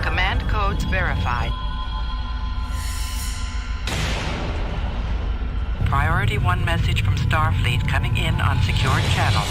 Command codes verified. Priority 1 message from Starfleet coming in on secured channel.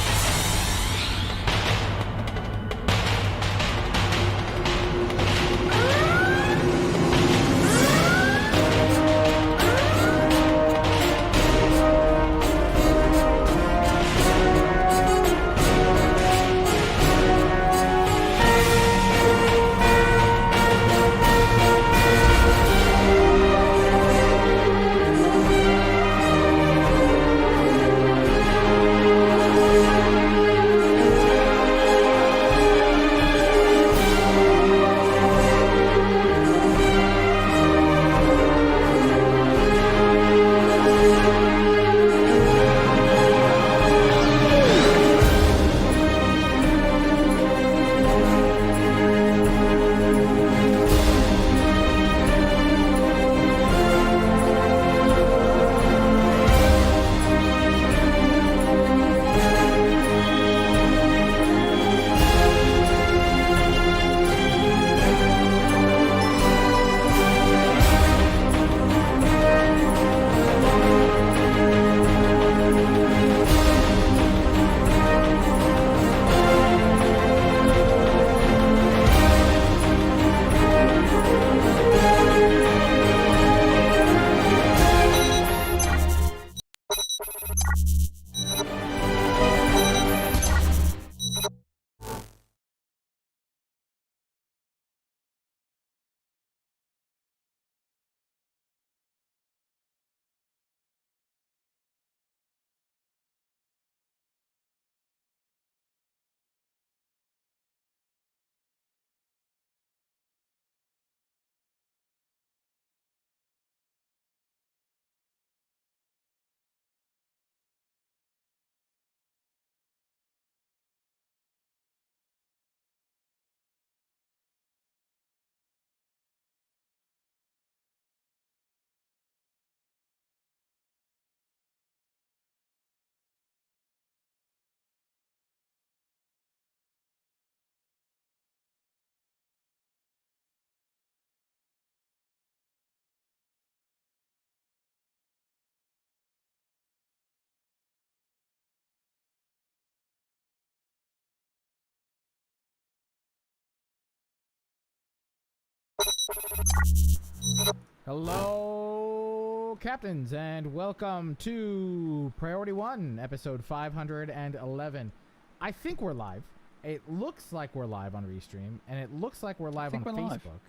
Hello, captains, and welcome to Priority 1, episode 511. I think we're live. It looks like we're live on Restream, and it looks like we're live on Facebook.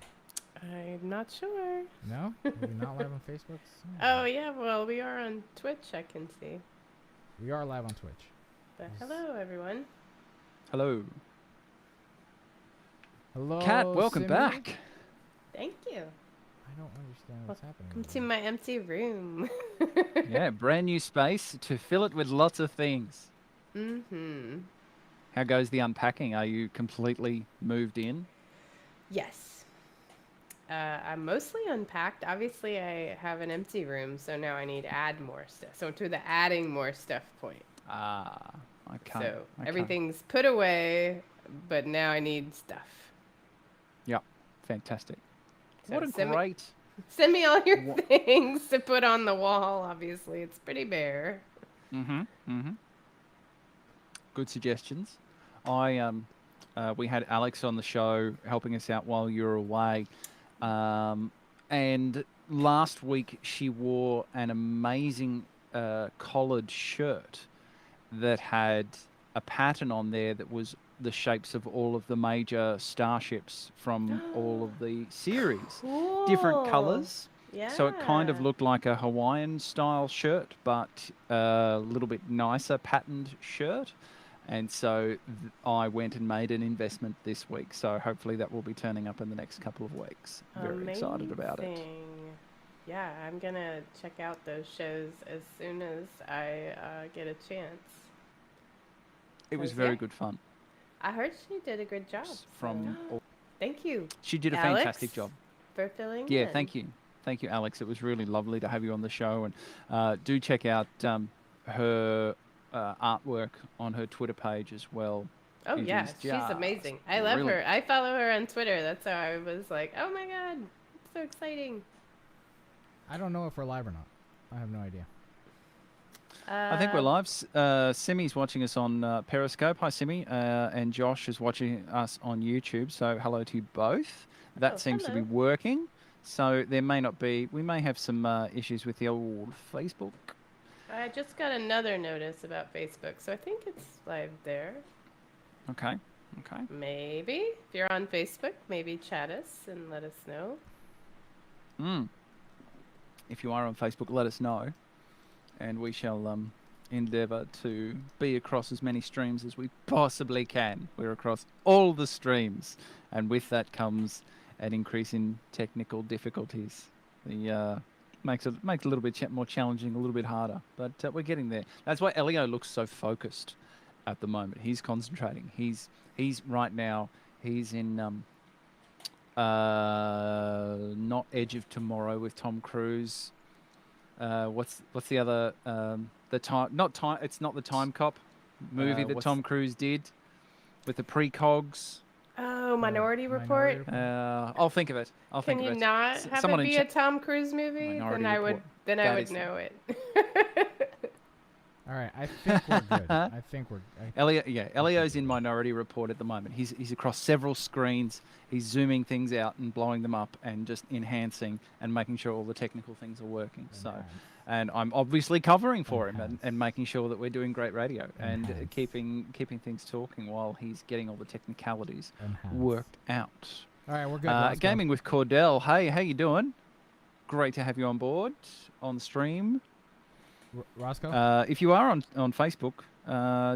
I'm not sure. No? Are we not live on Facebook? Oh, yeah, well, we are on Twitch, I can see. We are live on Twitch. But hello, everyone. Hello. Hello, Kat, welcome Simi. back. Thank you. I don't understand what's happening. Welcome to my empty room. Yeah, brand new space to fill it with lots of things. Mm-hmm. How goes the unpacking? Are you completely moved in? Yes. I'm mostly unpacked. Obviously, I have an empty room, so now I need to add more stuff. So to the adding more stuff point. Ah, okay. So okay. everything's put away, but now I need stuff. Yep, fantastic. So What a great... Send me all your things to put on the wall, obviously. It's pretty bare. Good suggestions. We had Alex on the show helping us out while you were away. And last week she wore an amazing collared shirt that had a pattern on there that was the shapes of all of the major starships from all of the series. Cool. Different colors. Yeah. So it kind of looked like a Hawaiian style shirt, but a little bit nicer patterned shirt. And so I went and made an investment this week. So hopefully that will be turning up in the next couple of weeks. Very excited about it. Yeah, I'm going to check out those shows as soon as I get a chance. It was very good fun. I heard she did a good job. From thank you. She did a Alex, fantastic job. for filling in. Yeah, thank you. Thank you, Alex. It was really lovely to have you on the show. And do check out her artwork on her Twitter page as well. Oh It yeah, is she's just amazing. I love really her. I follow her on Twitter. That's how I was like, oh my god, it's so exciting. I don't know if we're live or not. I have no idea. I think we're live. Simi's watching us on Periscope. Hi, Simi. And Josh is watching us on YouTube. So hello to you both. That seems to be hello. working. So there may not be. We may have some issues with the old Facebook. I just got another notice about Facebook, so I think it's live there. Okay. Okay. Maybe. If you're on Facebook, maybe chat us and let us know. If you are on Facebook, let us know. And we shall endeavour to be across as many streams as we possibly can. We're across all the streams. And with that comes an increase in technical difficulties. The makes it a little bit more challenging, a little bit harder. But we're getting there. That's why Elio looks so focused at the moment. He's concentrating. He's right now, he's in not Edge of Tomorrow with Tom Cruise. What's the other it's not the Time Cop movie that Tom Cruise did with the precogs. Oh, Minority Report. I'll think of it. Can you not have it be a Tom Cruise movie? Then I would know it. All right, I think we're good. I think we're. Elio's in Minority Report at the moment. He's across several screens. He's zooming things out and blowing them up and just enhancing and making sure all the technical things are working. So, and I'm obviously covering for him and making sure that we're doing great radio and keeping things talking while he's getting all the technicalities worked out. All right, we're good. Gaming with Cordell. Hey, how you doing? Great to have you on board on the stream. Roscoe? If you are on Facebook,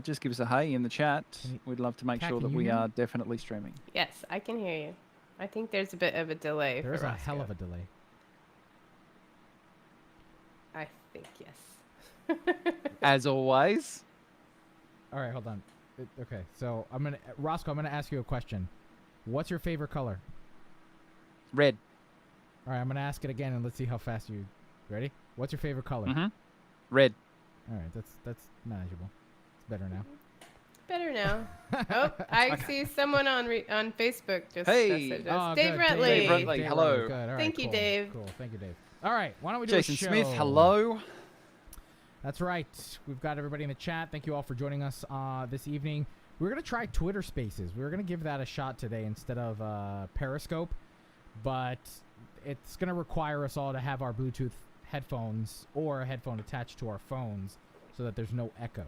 just give us a hey in the chat. We'd love to make Kat, sure that we are definitely streaming. Yes, I can hear you. I think there's a bit of a delay. There's for a Roscoe. hell of a delay. I think yes. As always. All right, hold on. Okay, so Roscoe, I'm gonna ask you a question. What's your favorite color? Red. All right, I'm gonna ask it again and let's see how fast you. Ready? What's your favorite color? Mm-hmm. Red. All right, that's manageable. It's better now. Better now. Oh, I see someone on Facebook just Hey! messaged us. Oh, Dave good. Rentley. Dave Rentley. Hello. Good. All right, Thank you, cool. Dave. Cool. Thank you, Dave. All right, why don't we do Jason a show? Smith. Hello. That's right. We've got everybody in the chat. Thank you all for joining us this evening. We're going to try Twitter Spaces. We're going to give that a shot today instead of Periscope, but it's going to require us all to have our Bluetooth headphones or a headphone attached to our phones so that there's no echo.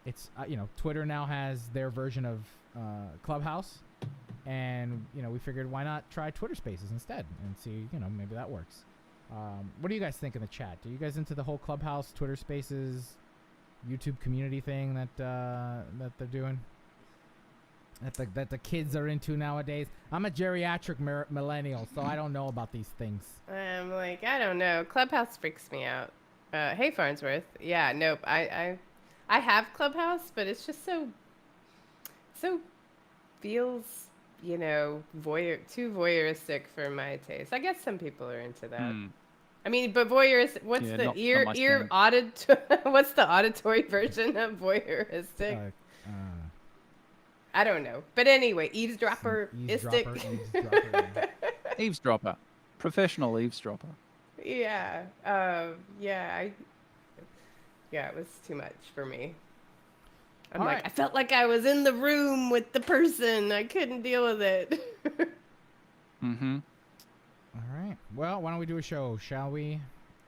It's Twitter now has their version of Clubhouse, and we figured why not try Twitter Spaces instead and see maybe that works. What do you guys think in the chat? Are you guys into the whole Clubhouse, Twitter Spaces, YouTube community thing that they're doing? That the kids are into nowadays? I'm a geriatric millennial, so I don't know about these things. I'm like, I don't know. Clubhouse freaks me out. Hey, Farnsworth. Yeah, nope. I have Clubhouse, but it's just so feels, too voyeuristic for my taste. I guess some people are into that. I mean, but voyeuristic. What's the what's the auditory version of voyeuristic? I don't know. But anyway, eavesdropper-istic. Eavesdropper. Professional eavesdropper. Yeah. It was too much for me. I'm like, I felt like I was in the room with the person. I couldn't deal with it. Mm-hmm. All right. Well, why don't we do a show, shall we?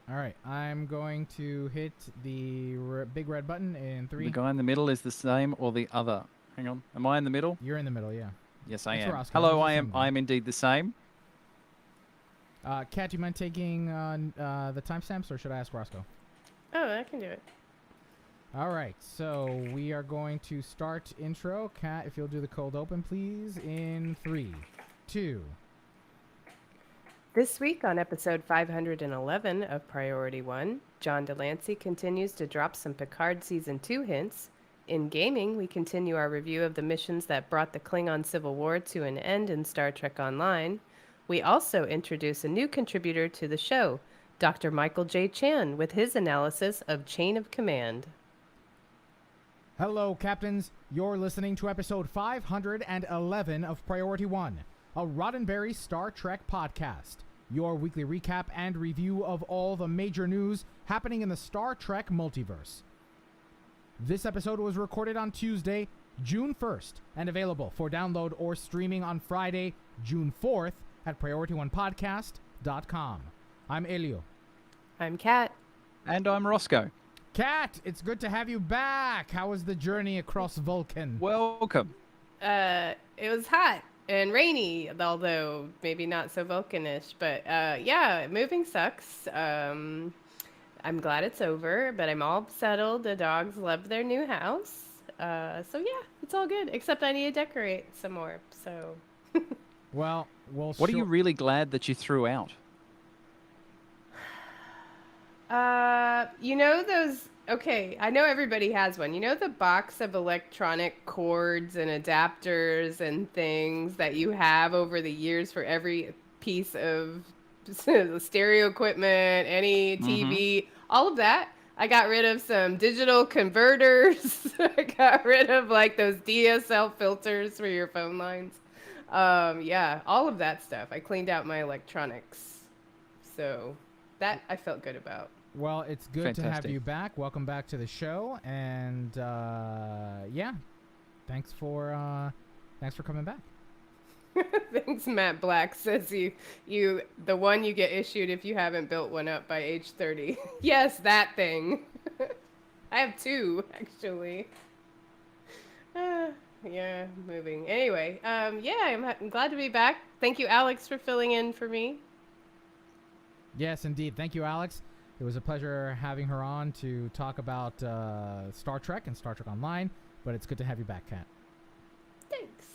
All right. I'm going to hit the big red button in 3. The guy in the middle is the same or the other? Hang on. Am I in the middle? You're in the middle, yeah. Yes, I That's am. Roscoe. Hello, Who's I am indeed the same. Kat, do you mind taking the timestamps, or should I ask Roscoe? Oh, I can do it. All right. So we are going to start intro. Kat, if you'll do the cold open, please, in 3, 2. This week on episode 511 of Priority 1, John Delancey continues to drop some Picard Season 2 hints. In gaming, we continue our review of the missions that brought the Klingon Civil War to an end in Star Trek Online. We also introduce a new contributor to the show, Dr. Michael J. Chan, with his analysis of Chain of Command. Hello, Captains. You're listening to episode 511 of Priority One, a Roddenberry Star Trek podcast. Your weekly recap and review of all the major news happening in the Star Trek multiverse. This episode was recorded on Tuesday, June 1st, and available for download or streaming on Friday, June 4th at PriorityOnePodcast.com. I'm Elio. I'm Kat. And I'm Roscoe. Kat, it's good to have you back. How was the journey across Vulcan? Welcome. It was hot and rainy, although maybe not so Vulcanish. But yeah, moving sucks. I'm glad it's over, but I'm all settled. The dogs love their new house. So yeah, it's all good, except I need to decorate some more. So. Well, what are you really glad that you threw out? You know those, okay, I know everybody has one. You know the box of electronic cords and adapters and things that you have over the years for every piece of stereo equipment, any TV, all of that? I got rid of some digital converters. I got rid of like those DSL filters for your phone lines. Yeah, all of that stuff. I cleaned out my electronics. So that I felt good about. Well, it's good to have you back. Welcome back to the show. And yeah, thanks for coming back. Thanks, Matt Black says you the one you get issued if you haven't built one up by age 30. Yes, that thing. I have two actually. Yeah, moving. Anyway, yeah, I'm glad to be back. Thank you, Alex, for filling in for me. Yes, indeed. Thank you, Alex. It was a pleasure having her on to talk about Star Trek and Star Trek Online. But it's good to have you back, Kat. Thanks.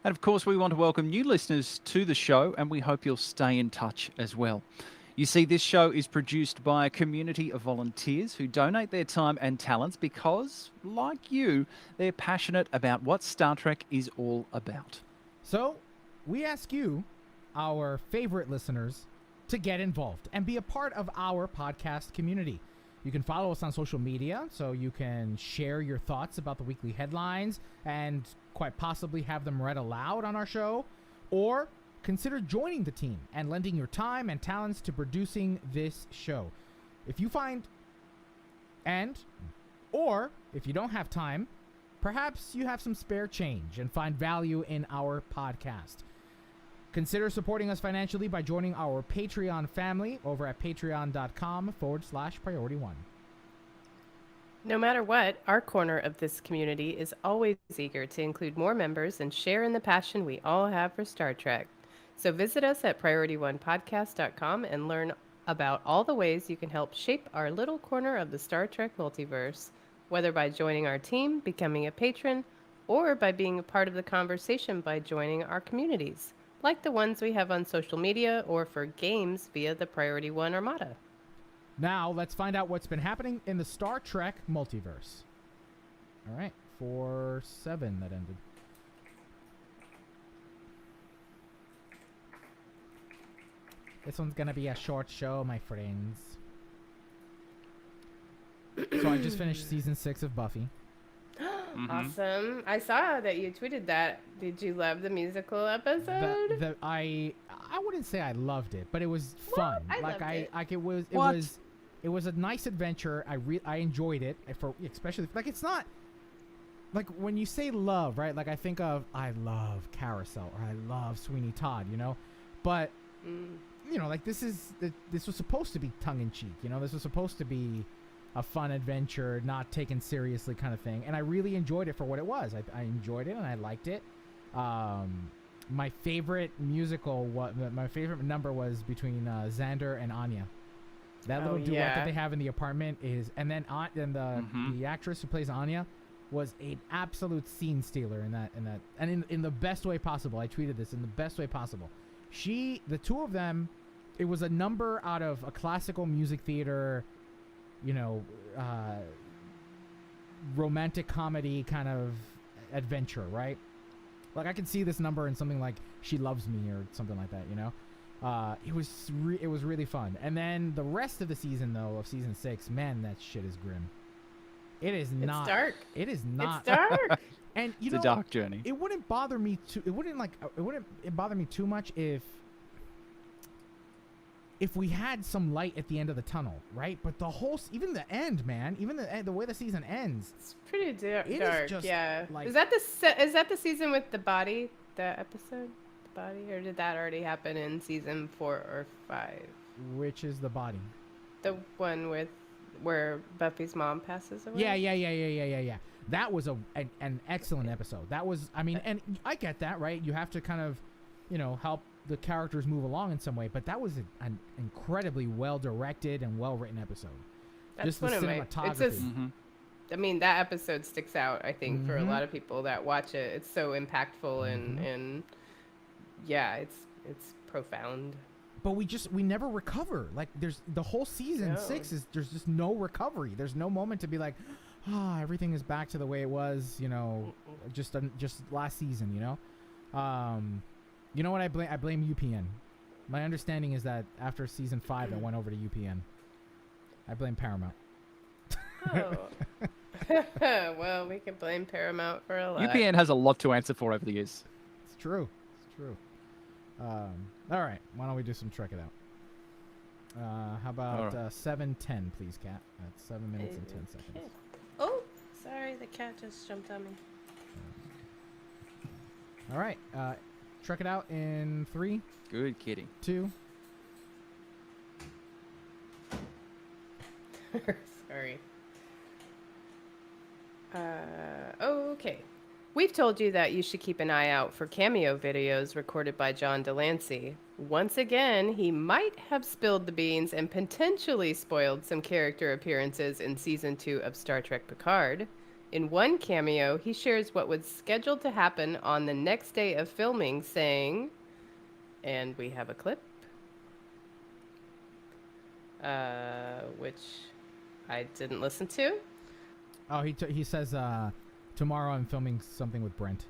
And of course, we want to welcome new listeners to the show, and we hope you'll stay in touch as well. You see, this show is produced by a community of volunteers who donate their time and talents because, like you, they're passionate about what Star Trek is all about. So, we ask you, our favorite listeners, to get involved and be a part of our podcast community. You can follow us on social media so you can share your thoughts about the weekly headlines and quite possibly have them read aloud on our show, or consider joining the team and lending your time and talents to producing this show. If you find, or if you don't have time, perhaps you have some spare change and find value in our podcast. Consider supporting us financially by joining our Patreon family over at patreon.com/PriorityOne. No matter what, our corner of this community is always eager to include more members and share in the passion we all have for Star Trek. So visit us at PriorityOnePodcast.com and learn about all the ways you can help shape our little corner of the Star Trek multiverse, whether by joining our team, becoming a patron, or by being a part of the conversation by joining our communities, like the ones we have on social media or for games via the Priority One Armada. Now, let's find out what's been happening in the Star Trek multiverse. All right, 4/7 that ended. This one's gonna be a short show, my friends. So I just finished season 6 of Buffy. Awesome. I saw that you tweeted that. Did you love the musical episode? I wouldn't say I loved it, but it was fun. It was a nice adventure. I enjoyed it especially like it's not like when you say love, right? Like I think of I love Carousel or I love Sweeney Todd, you know? But you know, like this was supposed to be tongue in cheek, you know? This was supposed to be a fun adventure, not taken seriously kind of thing. And I really enjoyed it for what it was. I enjoyed it and I liked it. My favorite my favorite number was between Xander and Anya. That little duet that they have in the apartment and then the actress who plays Anya was an absolute scene stealer in that and in the best way possible. I tweeted this in the best way possible. The two of them, it was a number out of a classical music theater, you know, romantic comedy kind of adventure, right? Like, I could see this number in something like She Loves Me or something like that, you know? It was really fun. And then the rest of the season, though, of season 6, man, that shit is grim. It is not. It's dark. It is not. It's dark. And it's a dark journey. It wouldn't bother me too. It wouldn't bother me too much if we had some light at the end of the tunnel, right? But even the end, man, even the way the season ends, it's pretty dark. Is just, yeah. like, is that the season with the body? The episode, the body, or did that already happen in season 4 or 5? Which is the body? The one where Buffy's mom passes away. Yeah. That was an excellent episode. That was, I mean, and I get that, right? You have to kind of, help the characters move along in some way, but that was an incredibly well directed and well written episode. That's just one the of cinematography. I mean, that episode sticks out, I think, for a lot of people that watch it. It's so impactful and yeah, it's profound. But we never recover. Like, there's the whole season 6 is there's just no recovery. There's no moment to be like, everything is back to the way it was, just last season, You know what I blame? I blame UPN. My understanding is that after season 5, it went over to UPN. I blame Paramount. Oh. Well, we can blame Paramount for a lot. UPN has a lot to answer for over the years. It's true. All right. Why don't we do some Check It Out? How about 7:10, please, Kat? That's 7 minutes and 10 seconds. Oh, sorry. The cat just jumped on me. All right. Check it out in 3. Good kitty. 2. Sorry. Okay. We've told you that you should keep an eye out for cameo videos recorded by John Delancey. Once again, he might have spilled the beans and potentially spoiled some character appearances in Season 2 of Star Trek Picard. In one cameo, he shares what was scheduled to happen on the next day of filming, saying, and we have a clip, which I didn't listen to. Oh, he says, tomorrow I'm filming something with Brent.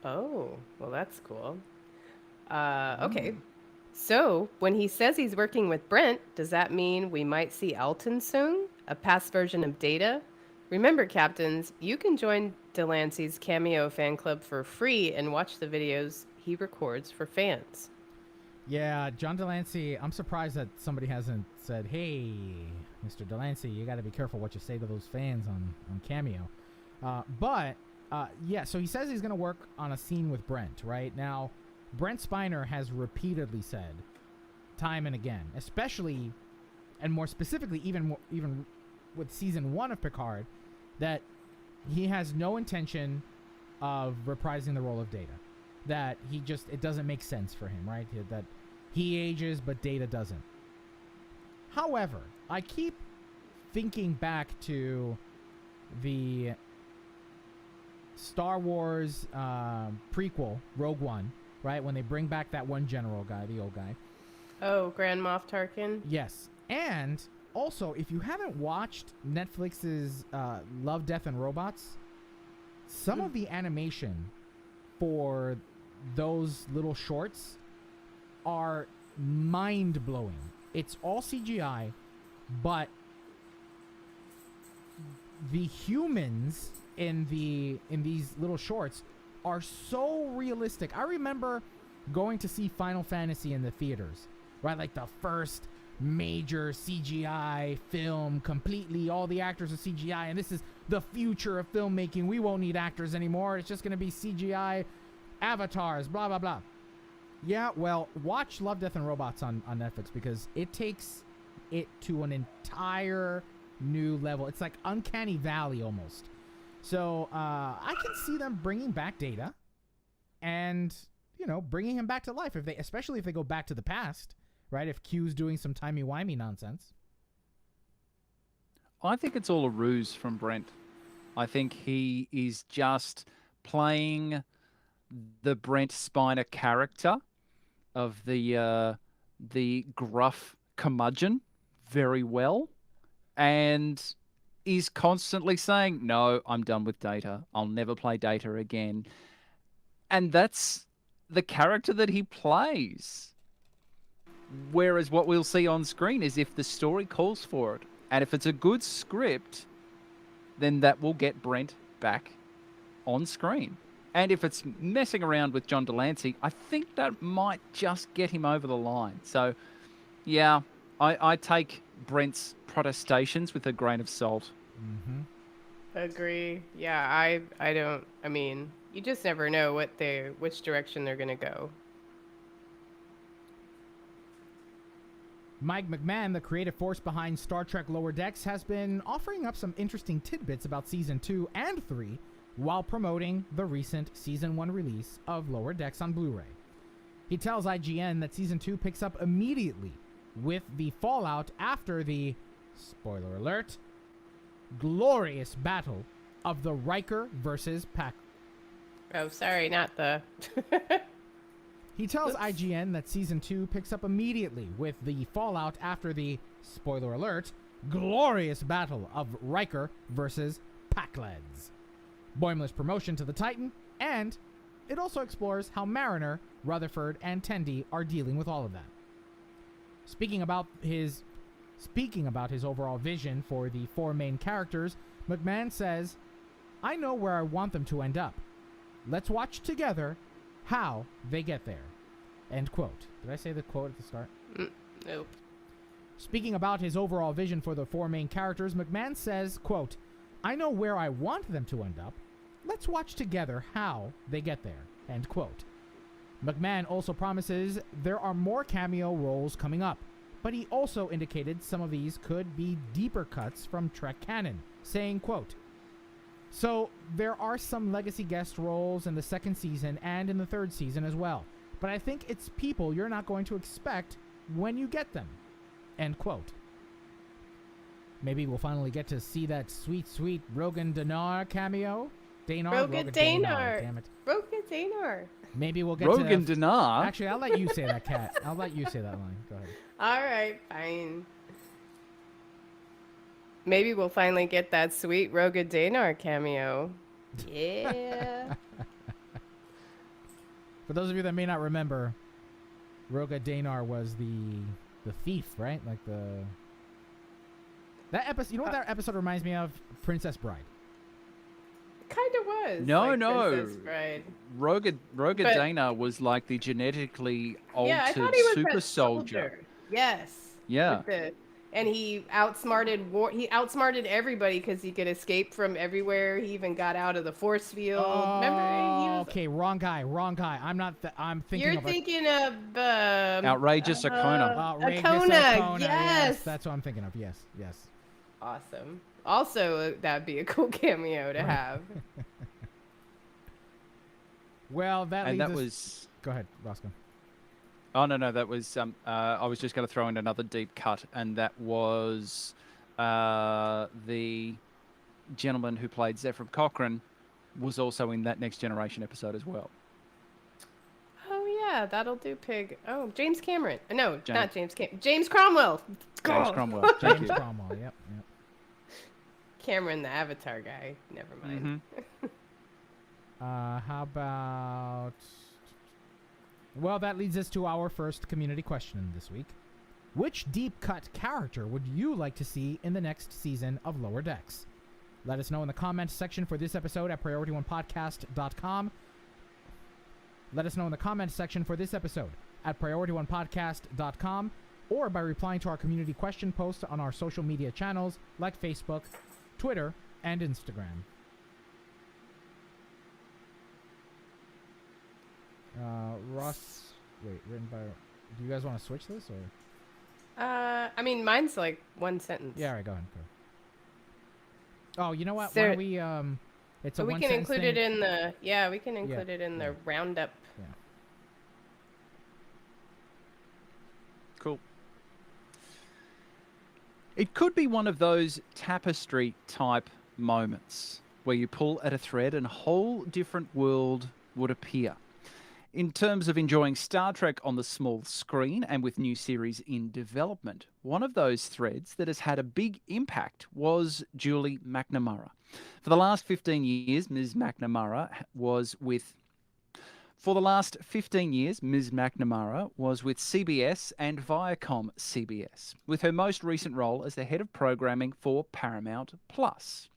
Oh, well, that's cool. Okay. So, when he says he's working with Brent, does that mean we might see Alton soon? A past version of Data? Remember, Captains, you can join Delancey's Cameo fan club for free and watch the videos he records for fans. Yeah, John Delancey, I'm surprised that somebody hasn't said, hey, Mr. Delancey, you got to be careful what you say to those fans on Cameo. Yeah, so he says he's going to work on a scene with Brent, right? Now, Brent Spiner has repeatedly said, time and again, especially, and more specifically, even with season 1 of Picard, that he has no intention of reprising the role of Data. That it doesn't make sense for him, right? That he ages, but Data doesn't. However, I keep thinking back to the Star Wars prequel, Rogue One, right? When they bring back that one general guy, the old guy. Oh, Grand Moff Tarkin? Yes. And also, if you haven't watched Netflix's Love, Death, and Robots, some of the animation for those little shorts are mind-blowing. It's all CGI, but the humans in these little shorts are so realistic. I remember going to see Final Fantasy in the theaters, right? Like the first major CGI film, completely all the actors are CGI, and this is the future of filmmaking. We won't need actors anymore. It's just going to be CGI avatars, blah, blah, blah. Yeah, well, watch Love, Death, and Robots on Netflix, because it takes it to an entire new level. It's like Uncanny Valley almost. So I can see them bringing back Data and, bringing him back to life, especially if they go back to the past, right? If Q's doing some timey-wimey nonsense. I think it's all a ruse from Brent. I think he is just playing the Brent Spiner character of the gruff curmudgeon very well, and is constantly saying, no, I'm done with Data. I'll never play Data again. And that's the character that he plays. Whereas what we'll see on screen is if the story calls for it, and if it's a good script, then that will get Brent back on screen. And if it's messing around with John Delancey, I think that might just get him over the line. So, yeah, I take Brent's protestations with a grain of salt. Mm-hmm. Agree. Yeah, I don't. I mean, you just never know which direction they're gonna go. Mike McMahon, the creative force behind Star Trek Lower Decks, has been offering up some interesting tidbits about Season 2 and 3 while promoting the recent Season 1 release of Lower Decks on Blu-ray. He tells IGN that Season 2 picks up immediately with the fallout after the, spoiler alert, glorious battle of the Riker versus Pac. Oh, sorry, not the... He tells IGN that Season 2 picks up immediately with the fallout after the, spoiler alert, glorious battle of Riker versus Pakleds. Boimler's promotion to the Titan, and it also explores how Mariner, Rutherford, and Tendi are dealing with all of that. Speaking about his overall vision for the four main characters, McMahon says, "I know where I want them to end up. Let's watch together how they get there." End quote. Did I say the quote at the start? Nope. Speaking about his overall vision for the four main characters, McMahon says, quote, "I know where I want them to end up. Let's watch together how they get there." End quote. McMahon also promises there are more cameo roles coming up, but he also indicated some of these could be deeper cuts from Trek canon, saying, quote, "So there are some legacy guest roles in the second season and in the third season as well, but I think it's people you're not going to expect when you get them." End quote. Maybe we'll finally get to see that sweet, sweet Rogan Danar cameo. Rogan Danar. Damn it. Rogan Danar. Maybe we'll get Rogan to... Danar? Actually, I'll let you say that, Kat. I'll let you say that line. Go ahead. All right, fine. Maybe we'll finally get that sweet Rogan Danar cameo. Yeah. For those of you that may not remember, Roga Danar was the thief, right? Like that episode. You know what that episode reminds me of? Princess Bride. Kind of was. No, like no. Princess Bride. Roga Dana was like the genetically altered I thought he was super that soldier. Yes. Yeah. And he outsmarted everybody because he could escape from everywhere. He even got out of the force field. Oh, remember? Okay, wrong guy. I'm thinking. You're thinking of Outrageous Akona. Outrageous Akona. Yes, that's what I'm thinking of. Yes. Awesome. Also, that'd be a cool cameo to have. Well, that was. Go ahead, Roscoe. Oh, no, that was, I was just going to throw in another deep cut, and that was the gentleman who played Zephyr Cochrane was also in that Next Generation episode as well. Oh, yeah, that'll do Pig. Oh, James Cameron. No, not James Cameron. James Cromwell. James Cromwell. James Cromwell, yep. Cameron, the Avatar guy. Never mind. Mm-hmm. How about... Well, that leads us to our first community question this week. Which deep cut character would you like to see in the next season of Lower Decks? Let us know in the comments section for this episode at PriorityOnePodcast.com. Let us know in the comments section for this episode at PriorityOnePodcast.com or by replying to our community question post on our social media channels like Facebook, Twitter, and Instagram. Ross, written by... Do you guys want to switch this, or...? I mean, mine's like one sentence. Yeah, all right, go ahead. Oh, you know what? Why don't we, it's a we one can sentence include thing. it in the... Yeah, we can include it in the roundup. Yeah. Cool. It could be one of those tapestry type moments where you pull at a thread and a whole different world would appear. In terms of enjoying Star Trek on the small screen and with new series in development, one of those threads that has had a big impact was Julie McNamara. For the last 15 years, Ms. McNamara was with For the last 15 years, Ms. McNamara was with CBS and Viacom CBS, with her most recent role as the head of programming for Paramount Plus.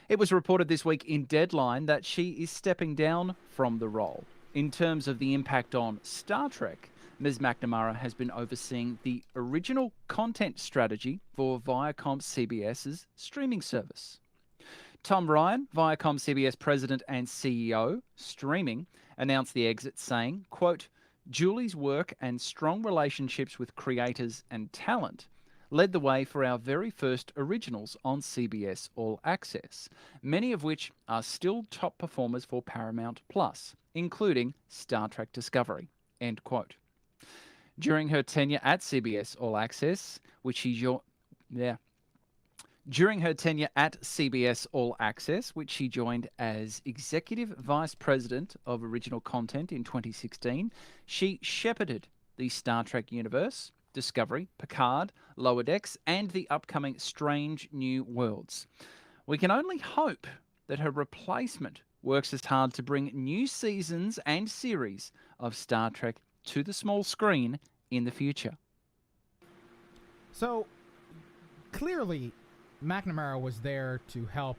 It was reported this week in Deadline that she is stepping down from the role. In terms of the impact on Star Trek, Ms. McNamara has been overseeing the original content strategy for Viacom CBS's streaming service. Tom Ryan, Viacom CBS President and CEO, streaming, announced the exit saying, quote, Julie's work and strong relationships with creators and talent led the way for our very first originals on CBS All Access, many of which are still top performers for Paramount Plus, including Star Trek Discovery, end quote. During her tenure at CBS All Access, During her tenure at CBS All Access, which she joined as Executive Vice President of Original Content in 2016, she shepherded the Star Trek universe, Discovery, Picard, Lower Decks, and the upcoming Strange New Worlds. We can only hope that her replacement works as hard to bring new seasons and series of Star Trek to the small screen in the future. So, clearly, McNamara was there to help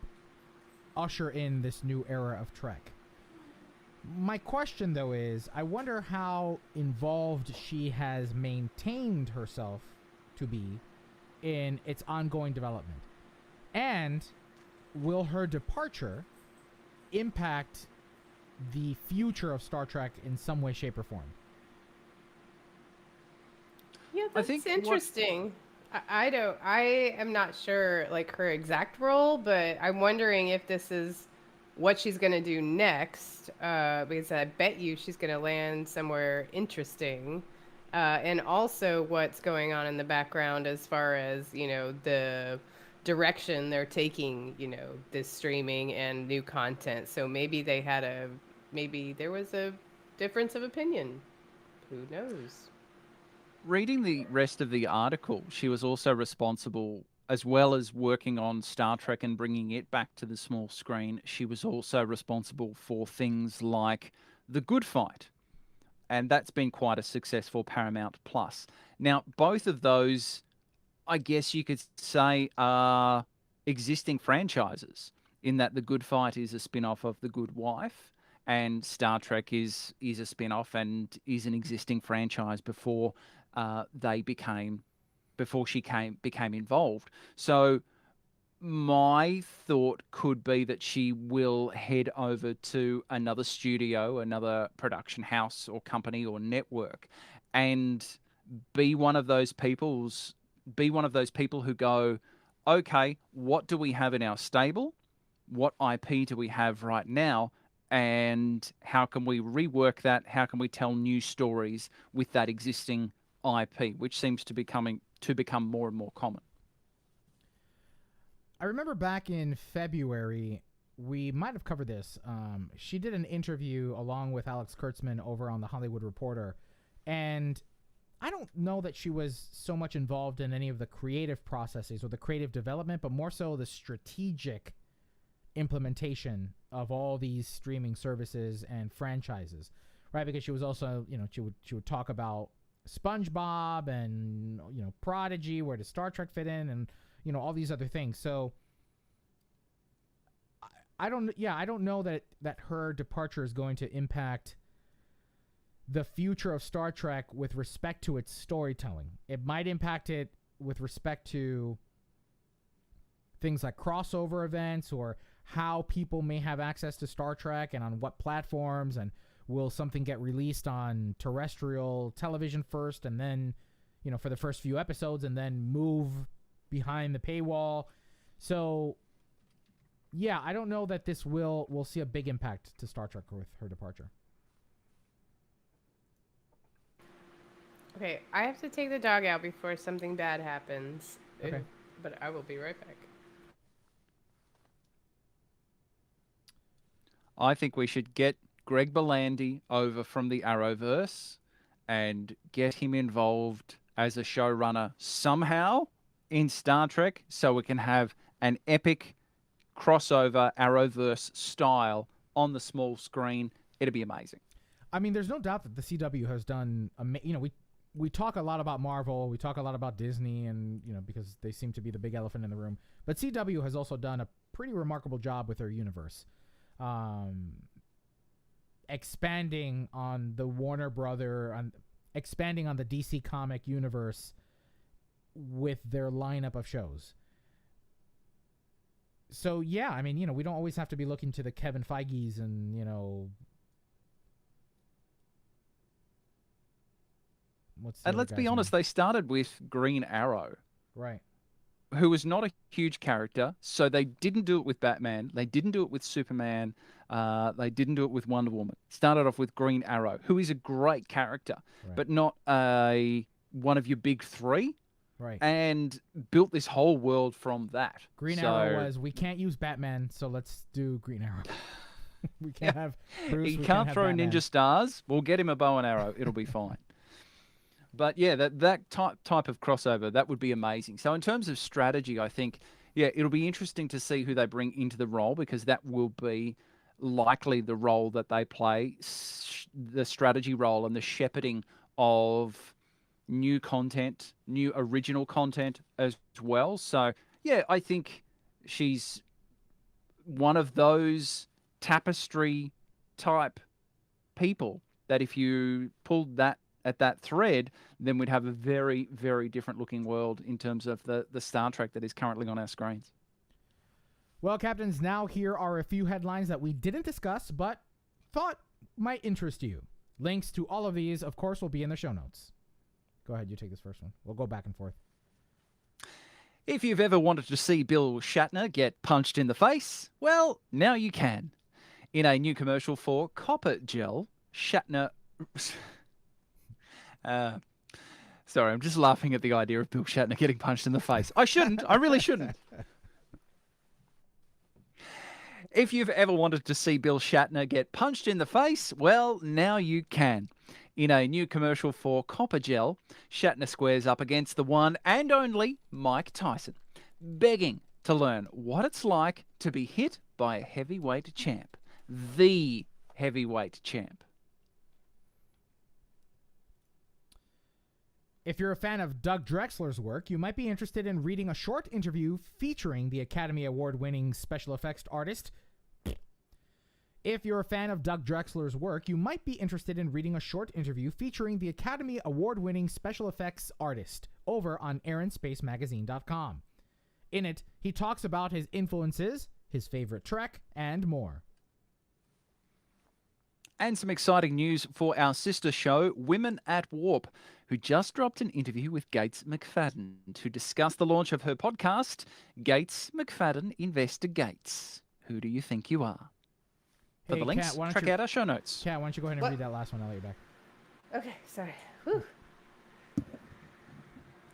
usher in this new era of Trek. My question, though, is I wonder how involved she has maintained herself to be in its ongoing development. And will her departure impact the future of Star Trek in some way, shape, or form? Yeah, that's interesting. I am not sure like her exact role, but I'm wondering if this is what she's going to do next, because I bet you she's going to land somewhere interesting. And also what's going on in the background as far as, the direction they're taking, this streaming and new content. So maybe maybe there was a difference of opinion. Who knows? Reading the rest of the article, she was also responsible, as well as working on Star Trek and bringing it back to the small screen, she was also responsible for things like The Good Fight. And that's been quite a success for Paramount Plus. Now, both of those, I guess you could say, are existing franchises, in that The Good Fight is a spin-off of The Good Wife, and Star Trek is a spin-off and is an existing franchise before she became involved. So my thought could be that she will head over to another studio, another production house or company or network, and be one of those people who go, okay, what do we have in our stable? What IP do we have right now? And how can we rework that? How can we tell new stories with that existing IP, which seems to become more and more common? I remember back in February, we might have covered this. She did an interview along with Alex Kurtzman over on The Hollywood Reporter, and I don't know that she was so much involved in any of the creative processes or the creative development, but more so the strategic implementation of all these streaming services and franchises, right? Because she was also, she would talk about SpongeBob and, Prodigy, where does Star Trek fit in, and, all these other things. So I don't know that her departure is going to impact the future of Star Trek with respect to its storytelling. It might impact it with respect to things like crossover events or how people may have access to Star Trek and on what platforms, and will something get released on terrestrial television first and then, for the first few episodes and then move behind the paywall. So, yeah, I don't know that this will see a big impact to Star Trek with her departure. Okay, I have to take the dog out before something bad happens. Okay. But I will be right back. I think we should get Greg Berlanti over from the Arrowverse and get him involved as a showrunner somehow in Star Trek, so we can have an epic crossover Arrowverse style on the small screen. It'd be amazing. I mean, there's no doubt that the CW has done. We talk a lot about Marvel, we talk a lot about Disney, and because they seem to be the big elephant in the room. But CW has also done a pretty remarkable job with their universe, expanding on the Warner Brother, expanding on the DC comic universe with their lineup of shows. So yeah, I mean, we don't always have to be looking to the Kevin Feige's and And let's be honest, they started with Green Arrow. Right. Who was not a huge character, so they didn't do it with Batman. They didn't do it with Superman. They didn't do it with Wonder Woman. Started off with Green Arrow, who is a great character, but not one of your big three. Right. And built this whole world from that. Green Arrow was, we can't use Batman, so let's do Green Arrow. We can't have Bruce. He can't throw ninja stars. We'll get him a bow and arrow. It'll be fine. But yeah, that type of crossover, that would be amazing. So in terms of strategy, I think, it'll be interesting to see who they bring into the role, because that will be likely the role that they play, the strategy role and the shepherding of new content, new original content as well. So yeah, I think she's one of those tapestry type people that if you pulled that at that thread, then we'd have a very, very different looking world in terms of the Star Trek that is currently on our screens. Well, Captains, now here are a few headlines that we didn't discuss but thought might interest you. Links to all of these, of course, will be in the show notes. Go ahead, you take this first one. We'll go back and forth. If you've ever wanted to see Bill Shatner get punched in the face, well, now you can. In a new commercial for Copper Gel, Shatner... sorry, I'm just laughing at the idea of Bill Shatner getting punched in the face. I shouldn't. I really shouldn't. If you've ever wanted to see Bill Shatner get punched in the face, well, now you can. In a new commercial for Copper Gel, Shatner squares up against the one and only Mike Tyson, begging to learn what it's like to be hit by a heavyweight champ. The heavyweight champ. If you're a fan of Doug Drexler's work, you might be interested in reading a short interview featuring the Academy Award-winning special effects artist. If you're a fan of Doug Drexler's work, you might be interested in reading a short interview featuring the Academy Award-winning special effects artist over on AaronSpaceMagazine.com. In it, he talks about his influences, his favorite Trek, and more. And some exciting news for our sister show, Women at Warp, who just dropped an interview with Gates McFadden to discuss the launch of her podcast, Gates McFadden Investigates. Who do you think you are? For the links, Kat, check out our show notes. Kat, why don't you go ahead and read that last one? I'll let you back. Okay, sorry. Whew.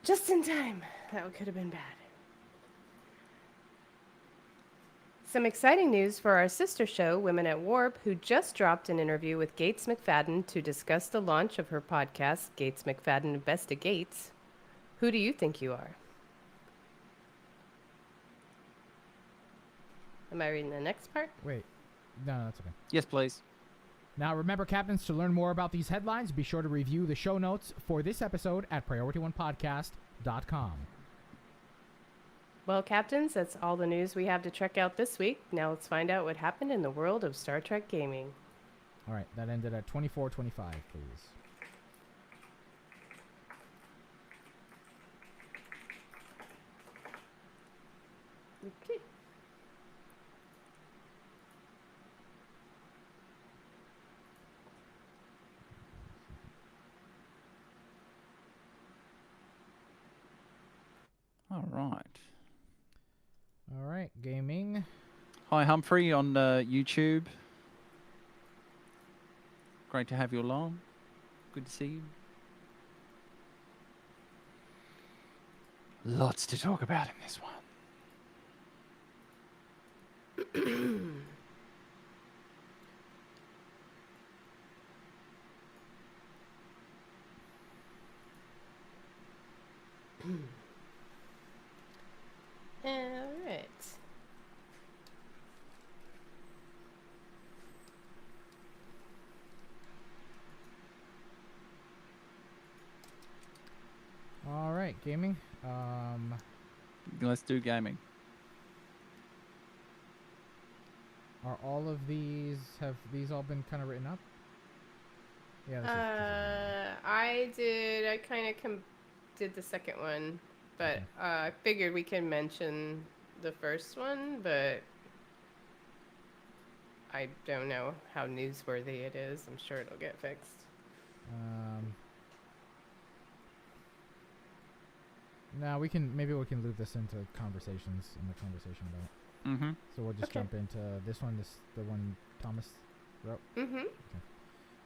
Just in time. That could have been bad. Some exciting news for our sister show, Women at Warp, who just dropped an interview with Gates McFadden to discuss the launch of her podcast, Gates McFadden Investigates. Who do you think you are? Am I reading the next part? Wait. No, that's okay. Yes, please. Now, remember, Captains, to learn more about these headlines, be sure to review the show notes for this episode at PriorityOnePodcast.com. Well, Captains, that's all the news we have to check out this week. Now let's find out what happened in the world of Star Trek gaming. All right, that ended at 24:25, please. Okay. All right. All right, gaming. Hi, Humphrey on YouTube. Great to have you along. Good to see you. Lots to talk about in this one. All right. Gaming. Let's do gaming. Are all of these, have these all been kind of written up? Yeah. I did. I kind of did the second one, but I figured we can mention the first one, but I don't know how newsworthy it is. I'm sure it'll get fixed. Now maybe we can loop this into conversations in the conversation about it. Mm-hmm. So we'll just jump into this one, the one Thomas wrote. Mm-hmm. Okay.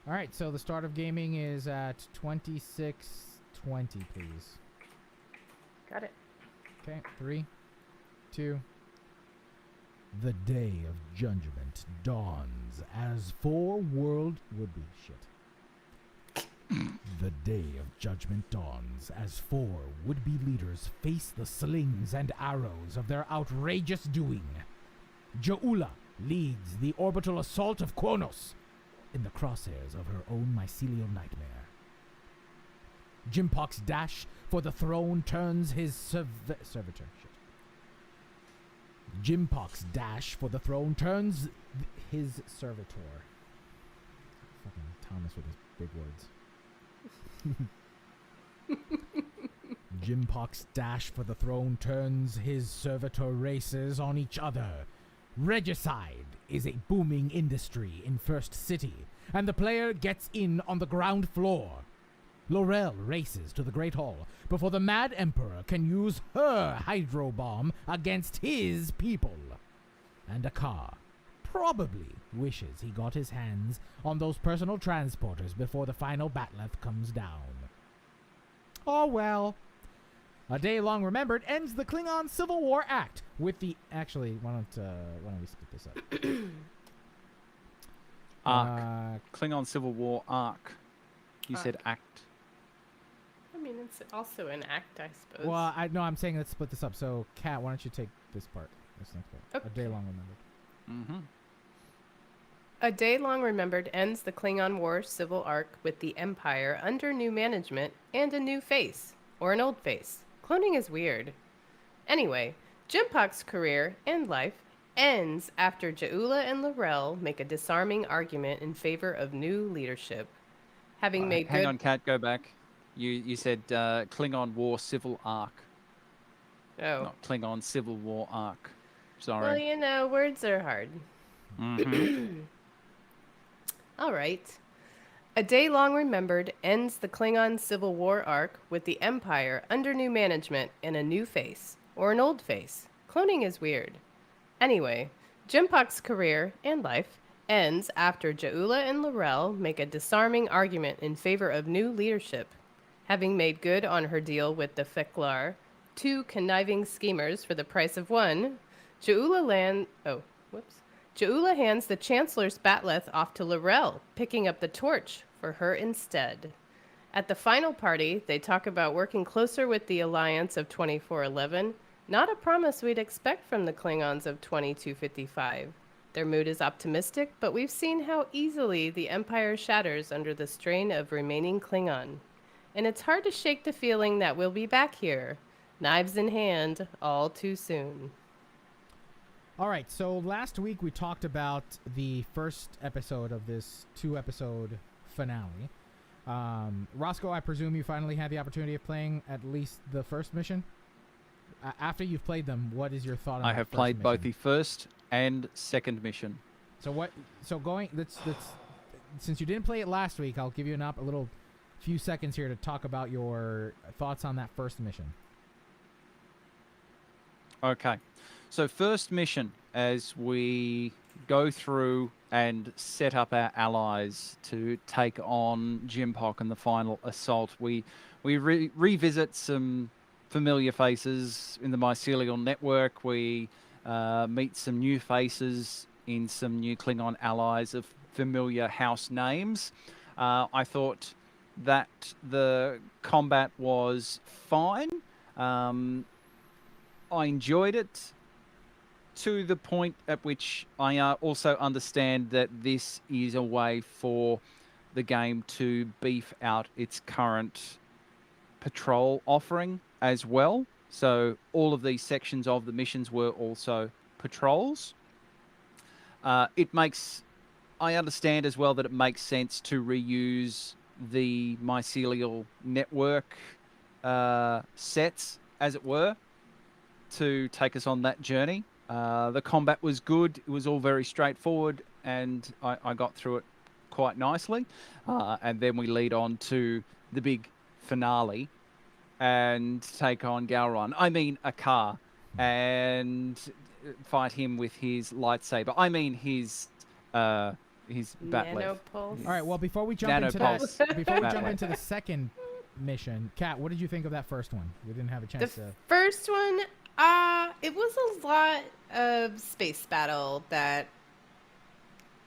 All right, so the start of gaming is at 26:20, please. Got it. Okay, 3, 2. The day of judgment dawns as The day of judgment dawns as 4 would-be leaders face the slings and arrows of their outrageous doing. Ja'ula leads the orbital assault of Kronos in the crosshairs of her own mycelial nightmare. Jimpox Dash for the throne turns his servitor. Jimpox Dash for the throne turns his servitor. Fucking Thomas with his big words. Jimpox Dash for the throne turns his servitor races on each other. Regicide is a booming industry in First City, and the player gets in on the ground floor. Laurel races to the Great Hall before the Mad Emperor can use her hydro bomb against his people. And Akar probably wishes he got his hands on those personal transporters before the final Batleth comes down. Oh well. A day long remembered ends the Klingon Civil War Act with the... Actually, why don't we split this up? Arc. Klingon Civil War arc. You said act. I mean, it's also an act, I suppose. Well, I'm saying let's split this up. So, Kat, why don't you take this part? This next part. Okay. A day long remembered. Mm-hmm. A day long remembered ends the Klingon War civil arc with the Empire under new management and a new face. Or an old face. Cloning is weird. Anyway, Jimpox's career and life ends after Ja'ula and Laurel make a disarming argument in favor of new leadership. Having made Hang on, Kat, go back. You said Klingon War Civil Arc. Oh. Not Klingon Civil War Arc. Sorry. Well, you know, words are hard. Mm-hmm. All right. A day long remembered ends the Klingon Civil War arc with the Empire under new management and a new face. Or an old face. Cloning is weird. Anyway, Jimpox's career and life ends after Ja'ula and Laurel make a disarming argument in favor of new leadership. Having made good on her deal with the Feklar, 2 conniving schemers for the price of 1, Ja'ula hands the Chancellor's Batleth off to Laurel, picking up the torch for her instead. At the final party, they talk about working closer with the Alliance of 2411, not a promise we'd expect from the Klingons of 2255. Their mood is optimistic, but we've seen how easily the Empire shatters under the strain of remaining Klingon. And it's hard to shake the feeling that we'll be back here, knives in hand, all too soon. All right, so last week we talked about the first episode of this 2-episode finale. Roscoe, I presume you finally had the opportunity of playing at least the first mission? After you've played them, what is your thought on I that have first played mission? both the first and second mission. Let's since you didn't play it last week, I'll give you a little few seconds here to talk about your thoughts on that first mission. Okay. So first mission, as we go through and set up our allies to take on Jimpox in the final assault, we revisit some familiar faces in the mycelial network. We meet some new faces in some new Klingon allies of familiar house names. I thought that the combat was fine. I enjoyed it to the point at which I also understand that this is a way for the game to beef out its current patrol offering. as well. So all of these sections of the missions were also patrols. I understand as well that it makes sense to reuse the mycelial network sets, as it were, to take us on that journey. The combat was good. It was all very straightforward, and I got through it quite nicely. And then we lead on to the big finale and take on Gowron. I mean, Akar, and fight him with his lightsaber. I mean, his bat'leth. Nanopulse. All right. Well, before we jump into the second mission, Kat, what did you think of that first one? We didn't have a chance to. The first one, it was a lot of space battle that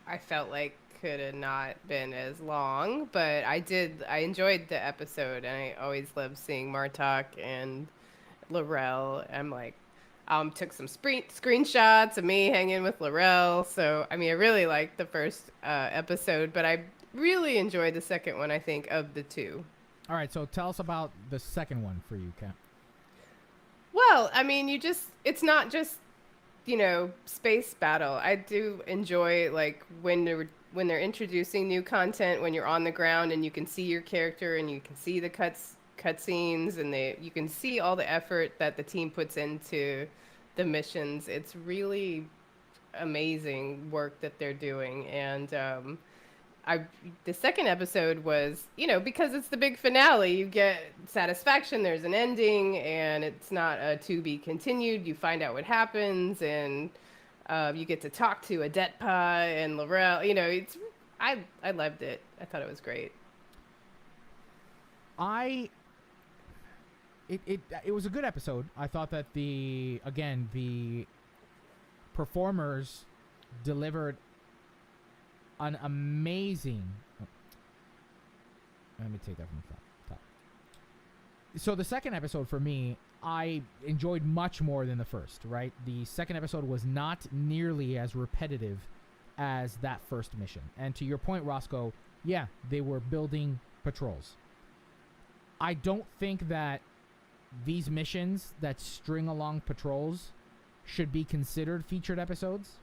I felt like could have not been as long, but I enjoyed the episode, and I always love seeing Martok and L'Rell. I'm like, took some screenshots of me hanging with L'Rell. So, I mean, I really liked the first episode, but I really enjoyed the second one, I think, of the two. All right, so tell us about the second one for you, Kat. Well, I mean, it's not just, space battle. I do enjoy, like, when they're introducing new content, when you're on the ground and you can see your character and you can see the cutscenes and you can see all the effort that the team puts into the missions. It's really amazing work that they're doing. And the second episode was, because it's the big finale, you get satisfaction, there's an ending, and it's not a to be continued. You find out what happens, and you get to talk to Adetpa and L'Rell. I loved it. I thought it was great. It was a good episode. I thought that the performers delivered an amazing. Let me take that from the top. So the second episode for me, I enjoyed much more than the first, right? The second episode was not nearly as repetitive as that first mission. And to your point, Roscoe, yeah, they were building patrols. I don't think that these missions that string along patrols should be considered featured episodes.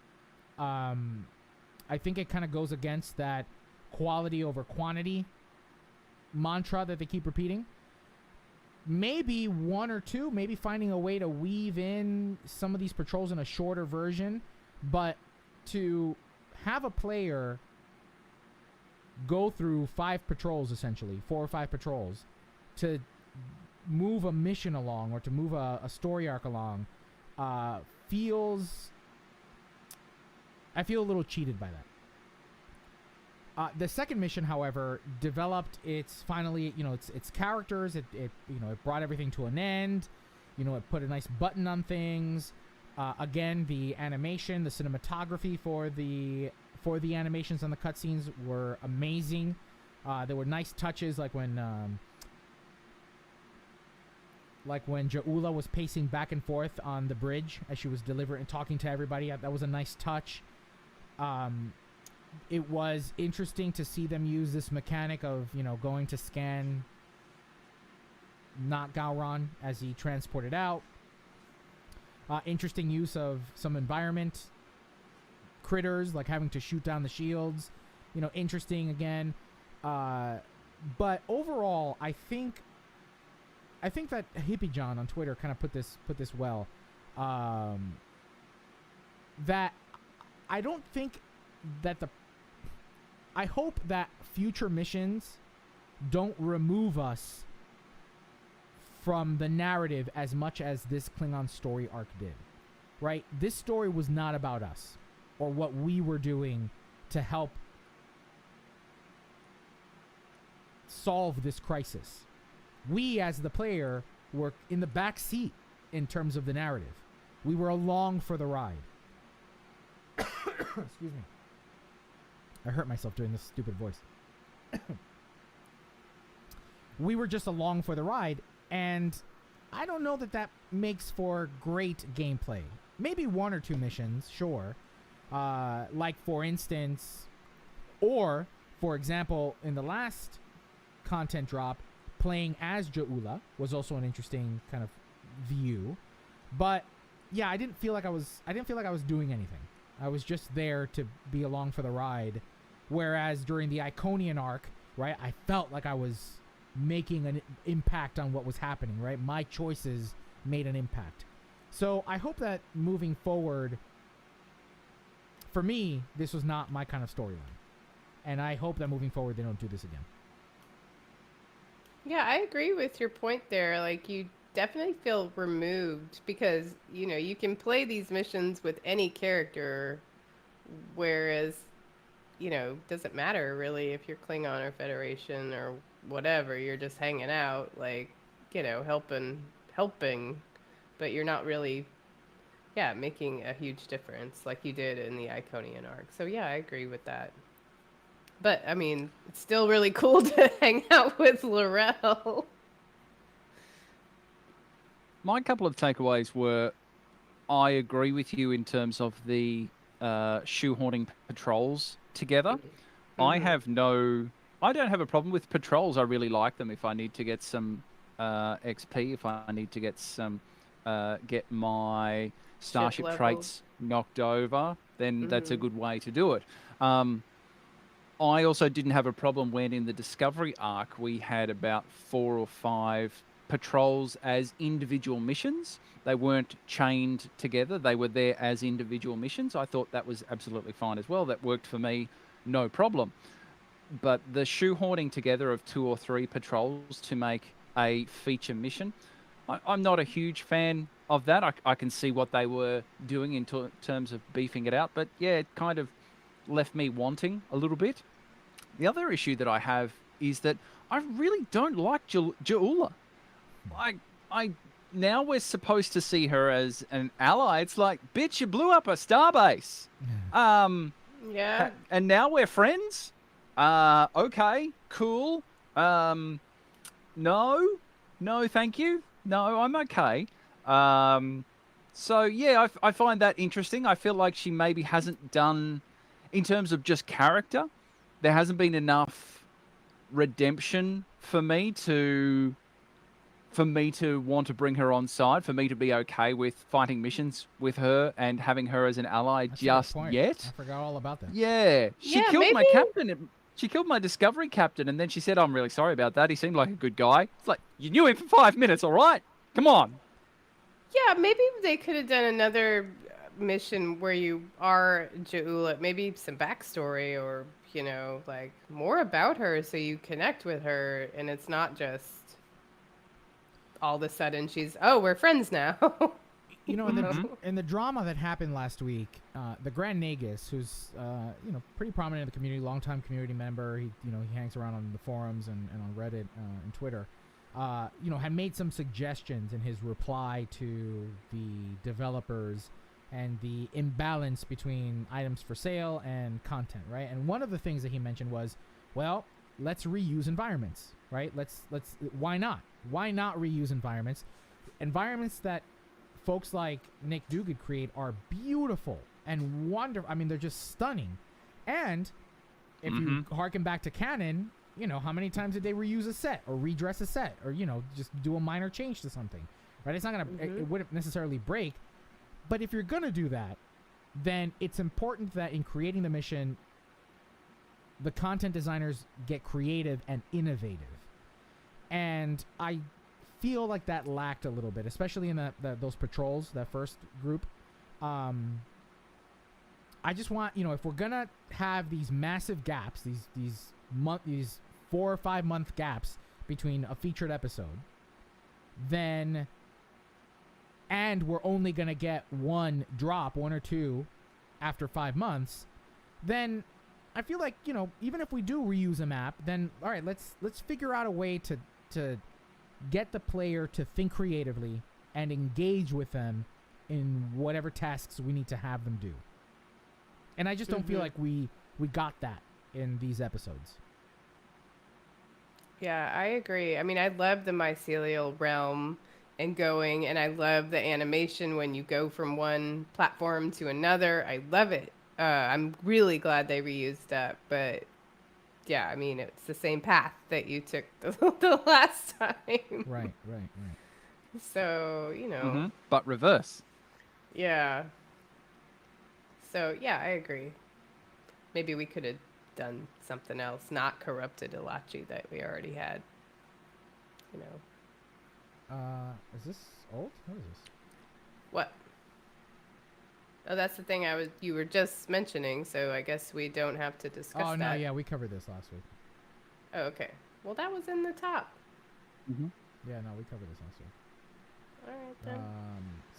I think it kind of goes against that quality over quantity mantra that they keep repeating. Maybe one or two, maybe finding a way to weave in some of these patrols in a shorter version, but to have a player go through 5 patrols, essentially 4 or 5 patrols, to move a mission along or to move a story arc along, I feel a little cheated by that. The second mission, however, developed its characters. It brought everything to an end. It put a nice button on things. Again, the animation, the cinematography for the animations on the cutscenes were amazing. There were nice touches, like when Ja'ula was pacing back and forth on the bridge as she was delivering and talking to everybody. That was a nice touch. It was interesting to see them use this mechanic of, going to scan not Gowron as he transported out. Interesting use of some environment critters, like having to shoot down the shields. Interesting again. But overall, I think that Hippie John on Twitter kind of put this well. That I don't think that I hope that future missions don't remove us from the narrative as much as this Klingon story arc did. Right? This story was not about us or what we were doing to help solve this crisis. We, as the player, were in the back seat in terms of the narrative. We were along for the ride. Excuse me. I hurt myself doing this stupid voice. We were just along for the ride, and I don't know that makes for great gameplay. Maybe 1 or 2 missions, sure. Like, for instance, or, for example, in the last content drop, playing as Ja'ula was also an interesting kind of view. But yeah, I didn't feel like I was doing anything. I was just there to be along for the ride. Whereas during the Iconian arc, right, I felt like I was making an impact on what was happening, right? My choices made an impact. So I hope that moving forward, for me, this was not my kind of storyline. And I hope that moving forward, they don't do this again. Yeah, I agree with your point there. Like, you definitely feel removed because, you know, you can play these missions with any character, whereas, you know, doesn't matter really if you're Klingon or Federation or whatever. You're just hanging out, like, you know, helping, but you're not really, yeah, making a huge difference like you did in the Iconian arc. So yeah, I agree with that. But I mean, it's still really cool to hang out with Laurel. My couple of takeaways were, I agree with you in terms of the shoehorning patrols together. Mm-hmm. I don't have a problem with patrols. I really like them. If I need to get some XP, if I need to get some, get my starship traits knocked over, then that's a good way to do it. I also didn't have a problem when in the Discovery arc we had about 4 or 5 patrols as individual missions. They weren't chained together. They were there as individual missions. I thought that was absolutely fine as well. That worked for me, no problem. But the shoehorning together of 2 or 3 patrols to make a feature mission, I'm not a huge fan of that. I can see what they were doing in terms of beefing it out. But yeah, it kind of left me wanting a little bit. The other issue that I have is that I really don't like Ja'ula. I now we're supposed to see her as an ally. It's like, bitch, you blew up a starbase. Yeah. And now we're friends? Okay, cool. No, thank you. No, I'm okay. So yeah, I find that interesting. I feel like she maybe hasn't done, in terms of just character, there hasn't been enough redemption for me to want to bring her on side, for me to be okay with fighting missions with her and having her as an ally. That's just yet. I forgot all about that. Yeah. She killed my captain. She killed my Discovery captain, and then she said, I'm really sorry about that. He seemed like a good guy. It's like, you knew him for 5 minutes, all right? Come on. Yeah, maybe they could have done another mission where you are Ja'ula, maybe some backstory or, you know, like more about her so you connect with her and it's not just all of a sudden she's, oh, we're friends now. You know, in the drama that happened last week, the Grand Nagus, who's you know, pretty prominent in the community, longtime community member, he hangs around on the forums and on Reddit and Twitter, you know, had made some suggestions in his reply to the developers and the imbalance between items for sale and content, right? And one of the things that he mentioned was, well, let's reuse environments, right? Why not? Why not reuse environments? Environments that folks like Nick Duguid create are beautiful and wonderful. I mean, they're just stunning. And if you harken back to canon, you know, how many times did they reuse a set or redress a set or, you know, just do a minor change to something, right? It's not going to, it wouldn't necessarily break. But if you're going to do that, then it's important that in creating the mission, the content designers get creative and innovative. And I feel like that lacked a little bit, especially in those patrols, that first group. I just want, you know, if we're going to have these massive gaps, these 4 or 5 month gaps between a featured episode, then... and we're only going to get 1 or 2 after 5 months, then I feel like, you know, even if we do reuse a map, then all right, let's figure out a way to get the player to think creatively and engage with them in whatever tasks we need to have them do. And I just don't feel like we got that in these episodes. Yeah, I agree. I mean, I love the mycelial realm and going, and I love the animation when you go from one platform to another. I love it. I'm really glad they reused that, but yeah, I mean, it's the same path that you took the last time. Right. So, But reverse. Yeah. So, yeah, I agree. Maybe we could have done something else, not corrupted Elachi that we already had. Is this old? What is this? What? Oh, that's the thing you were just mentioning, so I guess we don't have to discuss that. Oh, no, yeah, we covered this last week. Oh, okay. Well, that was in the top. Mm-hmm. Yeah, no, we covered this last week. All right, then.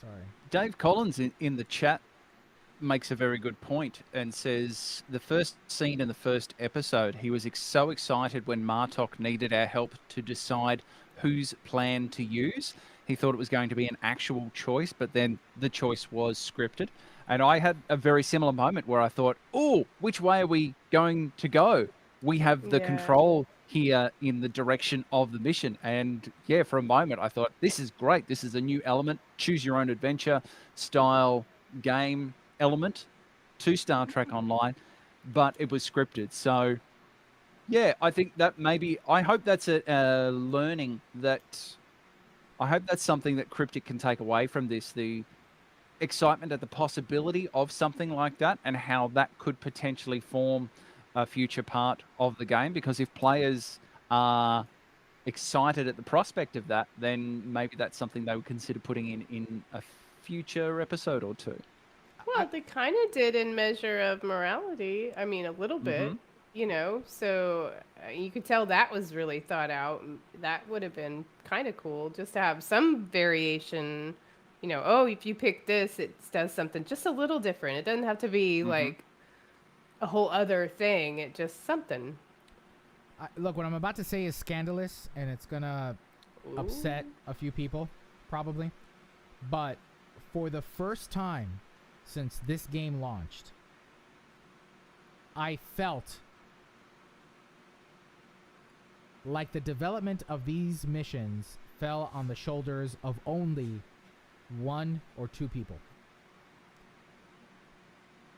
Sorry. Dave Collins in the chat makes a very good point and says the first scene in the first episode, he was so excited when Martok needed our help to decide whose plan to use. He thought it was going to be an actual choice, but then the choice was scripted. And I had a very similar moment where I thought, oh, which way are we going to go? We have the control here in the direction of the mission. And yeah, for a moment, I thought, this is great. This is a new element, choose your own adventure style game element to Star Trek Online, but it was scripted. So yeah, I think that I hope that's a learning I hope that's something that Cryptic can take away from this, the excitement at the possibility of something like that and how that could potentially form a future part of the game. Because if players are excited at the prospect of that, then maybe that's something they would consider putting in a future episode or two. Well, they kind of did in Measure of Morality. I mean, a little bit, so you could tell that was really thought out. That would have been kind of cool just to have some variation, if you pick this, it does something just a little different. It doesn't have to be like a whole other thing. It just something. Look, what I'm about to say is scandalous, and it's going to upset a few people, probably. But for the first time since this game launched, I felt like the development of these missions fell on the shoulders of only one or two people.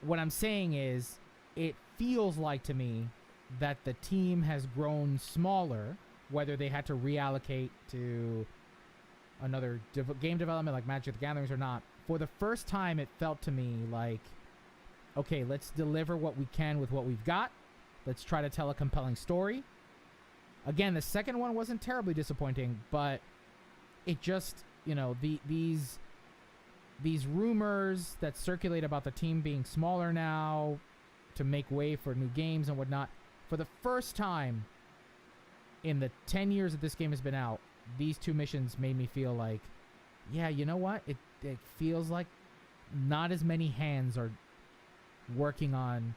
What I'm saying is, it feels like to me that the team has grown smaller, whether they had to reallocate to another game development like Magic the Gathering or not. For the first time, it felt to me like, okay, let's deliver what we can with what we've got. Let's try to tell a compelling story. Again, the second one wasn't terribly disappointing, but it just, these rumors that circulate about the team being smaller now to make way for new games and whatnot, for the first time in the 10 years that this game has been out, these two missions made me feel like, yeah, you know what? It feels like not as many hands are working on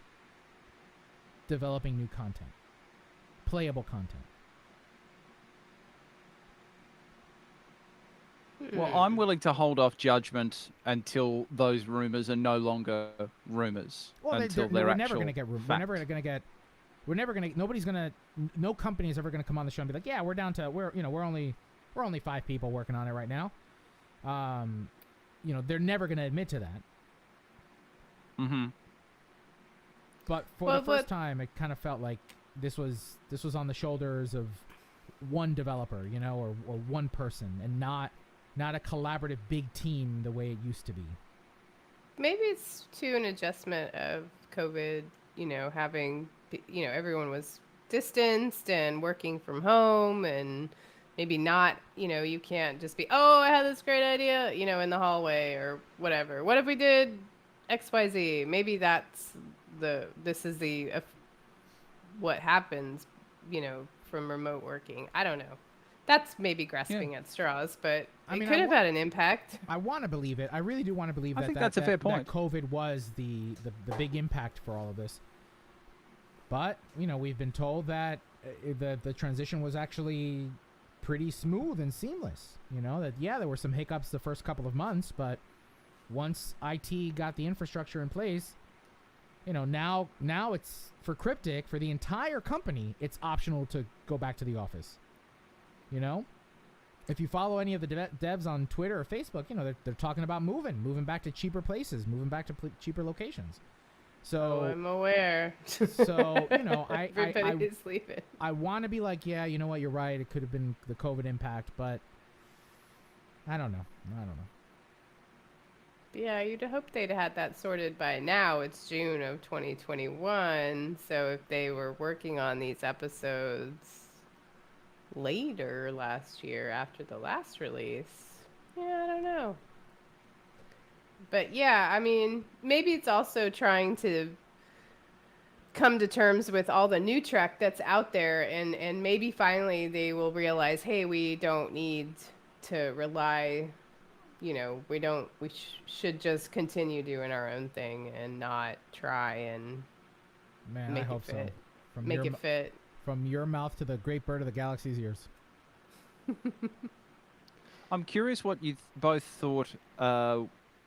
developing new content, playable content. Well, I'm willing to hold off judgment until those rumors are no longer rumors. Well, until we're they're never going to get rumors. We're never going to get. We're never going to. Nobody's going to. No company is ever going to come on the show and be like, "Yeah, we're down to we're only 5 people working on it right now." They're never going to admit to that. Mm-hmm. But for the first time, it kind of felt like this was on the shoulders of one developer, or one person, and not a collaborative big team the way it used to be. Maybe it's to an adjustment of COVID, having, everyone was distanced and working from home, and maybe not, you can't just be, oh, I had this great idea, in the hallway or whatever. What if we did XYZ? Maybe this is what happens, from remote working. I don't know. That's maybe grasping at straws, but it could have had an impact. I want to believe it. I really do want to believe that. I think that's a fair point. That COVID was the big impact for all of this. But we've been told that the transition was actually pretty smooth and seamless. That there were some hiccups the first couple of months, but once IT got the infrastructure in place, now it's for Cryptic, for the entire company, it's optional to go back to the office. If you follow any of the devs on Twitter or Facebook, they're talking about moving back to cheaper places, moving back to cheaper locations. So I'm aware. So, Everybody's leaving. I want to be like, yeah, you know what, you're right. It could have been the COVID impact, but I don't know. Yeah, you'd hope they'd had that sorted by now. It's June of 2021. So if they were working on these episodes later last year after the last release, yeah, I don't know. But yeah, I mean, maybe it's also trying to come to terms with all the new Trek that's out there, and maybe finally they will realize, hey, we don't need to rely, we should just continue doing our own thing and not try and Man, I hope so. Make it fit. From your mouth to the great bird of the galaxy's ears. I'm curious what you both thought,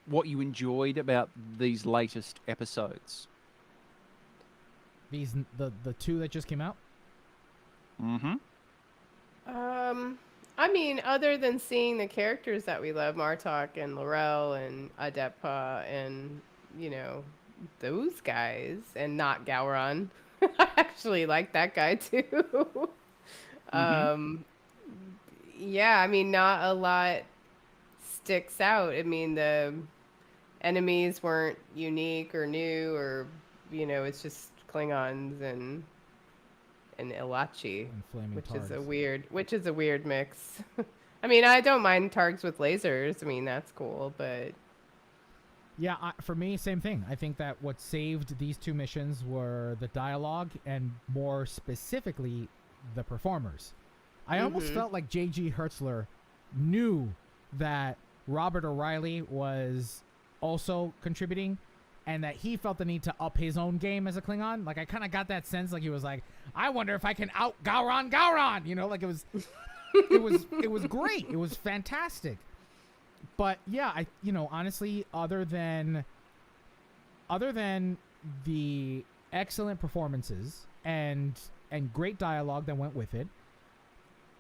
what you enjoyed about these latest episodes. The two that just came out? Mm-hmm. I mean, other than seeing the characters that we love, Martok and Laurel and Adepa and, those guys, and not Gowron. I actually like that guy too. Mm-hmm. Yeah, I mean, not a lot sticks out. I mean, the enemies weren't unique or new or, it's just Klingons and Ilachi, And flaming which targs. is a weird mix. I mean, I don't mind targs with lasers. I mean, that's cool, but Yeah, for me, same thing. I think that what saved these two missions were the dialogue and more specifically the performers. I almost felt like J.G. Hertzler knew that Robert O'Reilly was also contributing and that he felt the need to up his own game as a Klingon. Like, I kind of got that sense, like he was like, I wonder if I can out Gowron, like it was it was great. It was fantastic. But yeah, honestly, other than the excellent performances and great dialogue that went with it,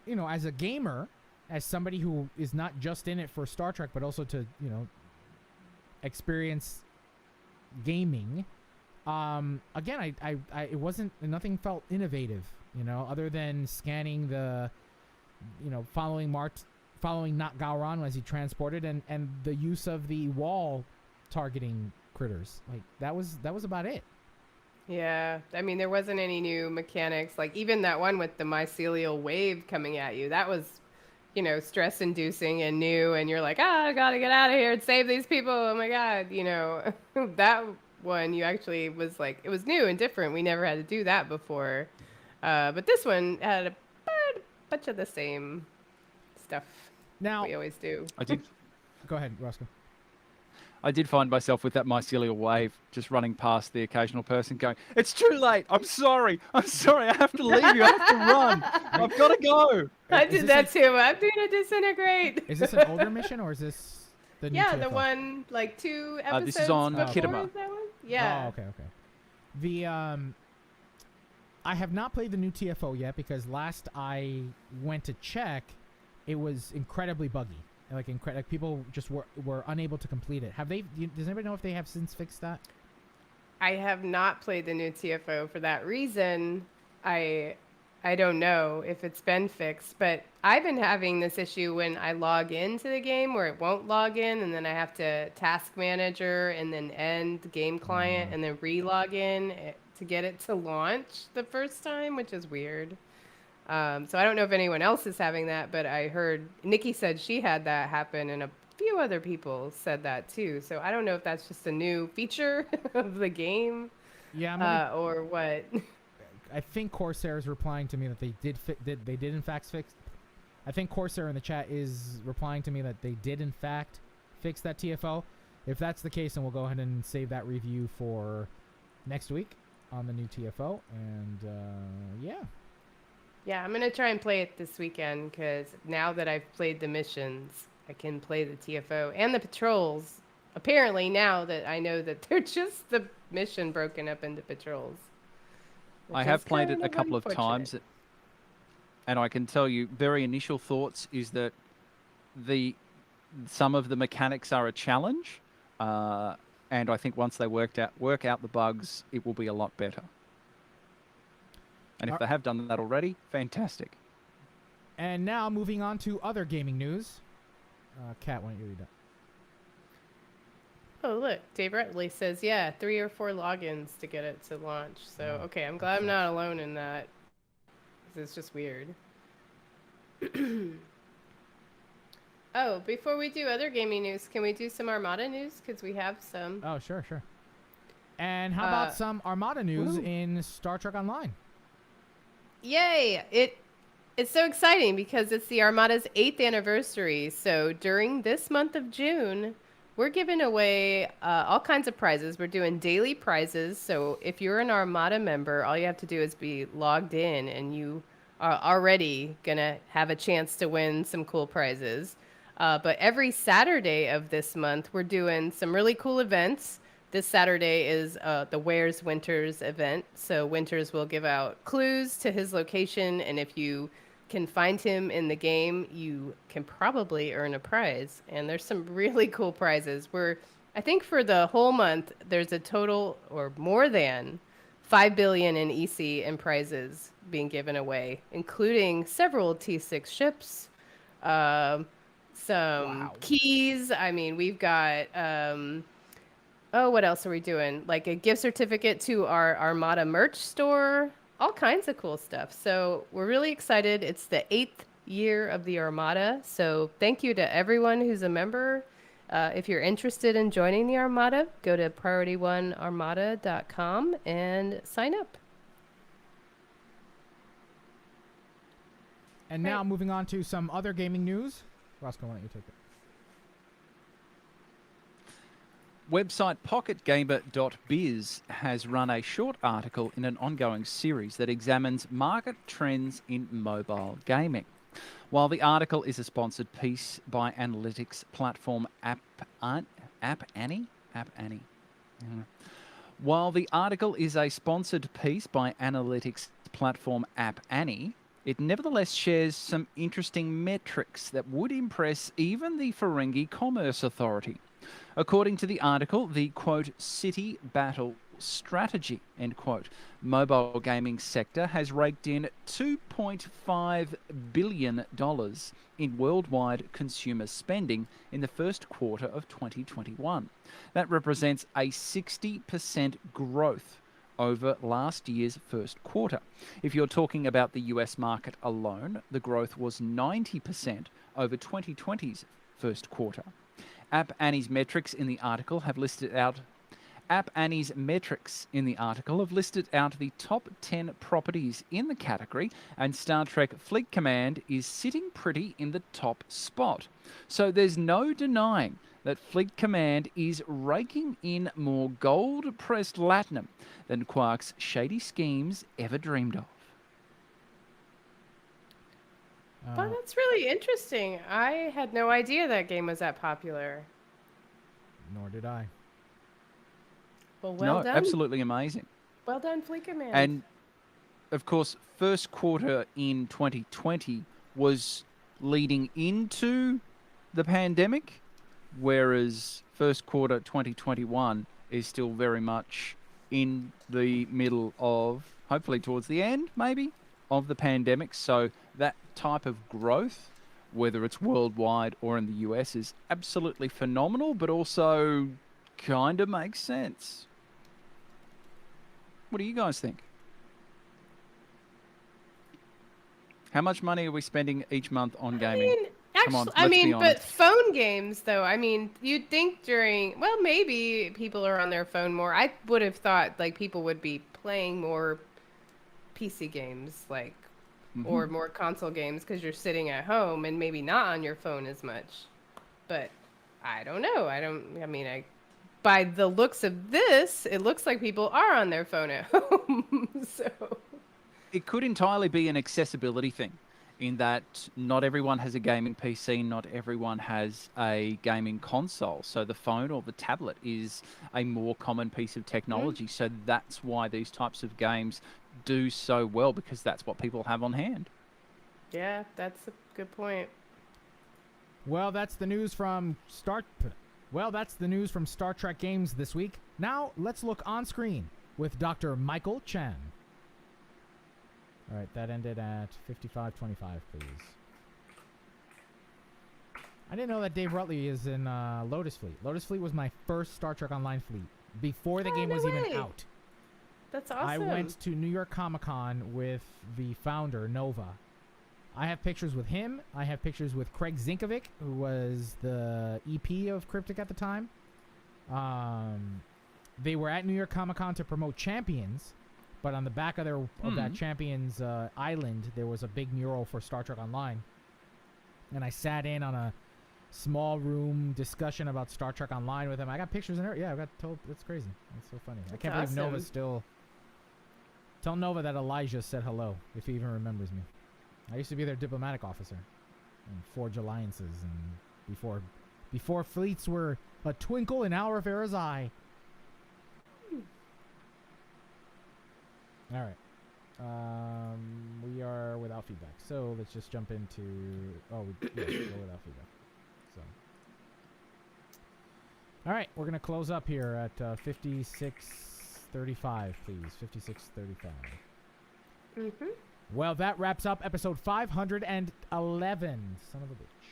as a gamer, as somebody who is not just in it for Star Trek, but also to, experience gaming, again, it wasn't, nothing felt innovative, other than scanning the, following not Gowron as he transported and the use of the wall targeting critters. Like, that was about it. yeah, I mean, there wasn't any new mechanics. Like, even that one with the mycelial wave coming at you, that was, stress inducing and new. And you're like, I gotta get out of here and save these people. Oh my God. That one you actually was like, it was new and different. We never had to do that before. But this one had a bunch of the same stuff Now, we always do. I did. Go ahead, Roscoe. I did find myself with that mycelial wave just running past the occasional person going, it's too late. I'm sorry. I have to leave you. I have to run. I've got to go. I did that too. I'm going to disintegrate. Is this an older mission or is this the new TFO? The one like 2 episodes this is on before Kittima. that one? Yeah. Oh, okay. The I have not played the new TFO yet because last I went to check, it was incredibly buggy. Like people just were unable to complete it. Does anybody know if they have since fixed that? I have not played the new TFO for that reason. I don't know if it's been fixed, but I've been having this issue when I log into the game where it won't log in, and then I have to task manager and then end the game client and then re-log in to get it to launch the first time, which is weird. So I don't know if anyone else is having that, but I heard Nikki said she had that happen, and a few other people said that too. So I don't know if that's just a new feature of the game, or what. I think Corsair is replying to me that they did in fact fix. I think Corsair in the chat is replying to me that they did in fact fix that TFO. If that's the case, then we'll go ahead and save that review for next week on the new TFO. And Yeah, I'm going to try and play it this weekend because now that I've played the missions, I can play the TFO and the patrols. Apparently now that I know that they're just the mission broken up into patrols. I have played it a couple of times, and I can tell you, very initial thoughts is that some of the mechanics are a challenge. And I think once they work out the bugs, it will be a lot better. And if they have done that already, fantastic. And now moving on to other gaming news. Kat, why don't you read that? Oh, look. Dave Retley says, yeah, 3 or 4 logins to get it to launch. So, okay, I'm glad I'm not alone in that. It's just weird. Oh, before we do other gaming news, can we do some Armada news? Because we have some. Oh, sure. And how about some Armada news in Star Trek Online? Yay! It's so exciting because it's the Armada's 8th anniversary. So during this month of June, we're giving away all kinds of prizes. We're doing daily prizes. So if you're an Armada member, all you have to do is be logged in and you are already going to have a chance to win some cool prizes. But every Saturday of this month, we're doing some really cool events. This Saturday is the Where's Winters event. So Winters will give out clues to his location, and if you can find him in the game, you can probably earn a prize. And there's some really cool prizes. I think for the whole month, there's a total or more than 5 billion in EC and prizes being given away, including several T6 ships, some keys. I mean, we've got what else are we doing? Like a gift certificate to our Armada merch store, all kinds of cool stuff. So we're really excited. It's the 8th year of the Armada. So thank you to everyone who's a member. If you're interested in joining the Armada, go to PriorityOneArmada.com and sign up. And now moving on to some other gaming news. Roscoe, why don't you take it? Website pocketgamer.biz has run a short article in an ongoing series that examines market trends in mobile gaming. While the article is a sponsored piece by analytics platform App Annie. While the article is a sponsored piece by analytics platform App Annie, it nevertheless shares some interesting metrics that would impress even the Ferengi Commerce Authority. According to the article, the, quote, city battle strategy, end quote, mobile gaming sector has raked in $2.5 billion in worldwide consumer spending in the first quarter of 2021. That represents a 60% growth over last year's first quarter. If you're talking about the US market alone, the growth was 90% over 2020's first quarter. App Annie's metrics in the article have listed out the top 10 properties in the category, and Star Trek Fleet Command is sitting pretty in the top spot. So there's no denying that Fleet Command is raking in more gold-pressed platinum than Quark's shady schemes ever dreamed of. Well, that's really interesting. I had no idea that game was that popular. Nor did I. Well, well done. Absolutely amazing. Well done, Fleet Command. And, of course, first quarter in 2020 was leading into the pandemic, whereas first quarter 2021 is still very much in the middle of, hopefully towards the end, maybe, of the pandemic. So that type of growth, whether it's worldwide or in the US, is absolutely phenomenal, but also kind of makes sense. What do you guys think? How much money are we spending each month on gaming? But phone games, though, you'd think maybe people are on their phone more. I would have thought, people would be playing more PC games, or more console games because you're sitting at home and maybe not on your phone as much. But I don't know. By the looks of this, it looks like people are on their phone at home. So it could entirely be an accessibility thing, in that not everyone has a gaming PC, not everyone has a gaming console. So the phone or the tablet is a more common piece of technology. So that's why these types of games do so well, because that's what people have on hand. Yeah, that's a good point. Well, that's the news from Well, that's the news from Star Trek Games this week. Now, let's look on screen with Dr. Michael Chan. All right, that ended at 55:25, please. I didn't know that Dave Rutley is in Lotus Fleet. Lotus Fleet was my first Star Trek Online fleet before the game was even out. That's awesome. I went to New York Comic Con with the founder, Nova. I have pictures with him. I have pictures with Craig Zinkovic, who was the EP of Cryptic at the time. They were at New York Comic Con to promote Champions, but on the back of that Champions island, there was a big mural for Star Trek Online. And I sat in on a small room discussion about Star Trek Online with him. I got pictures in there. Yeah, I got told. That's crazy. That's so funny. I can't believe Nova's still... Tell Nova that Elijah said hello, if he even remembers me. I used to be their diplomatic officer and forge alliances, and before fleets were a twinkle in Al Rivera's eye. All right. We are without feedback, so let's just jump into... Oh, we're without feedback. So, all right, we're going to close up here at 56:35, please. 56:35. Mm-hmm. Well, that wraps up episode 511. Son of a bitch.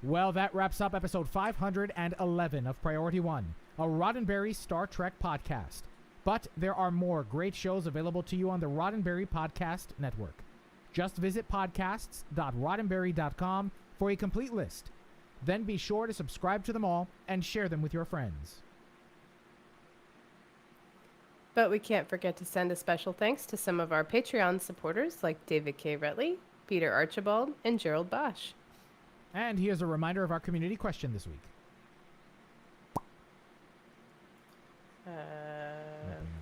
Well, that wraps up episode 511 of Priority One, a Roddenberry Star Trek podcast. But there are more great shows available to you on the Roddenberry Podcast Network. Just visit podcasts.roddenberry.com for a complete list. Then be sure to subscribe to them all and share them with your friends. But we can't forget to send a special thanks to some of our Patreon supporters like David K. Rutley, Peter Archibald, and Gerald Bosch. And here's a reminder of our community question this week.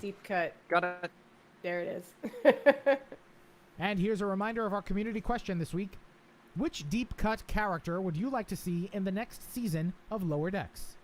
Deep cut. Got it. There it is. And here's a reminder of our community question this week. Which deep cut character would you like to see in the next season of Lower Decks?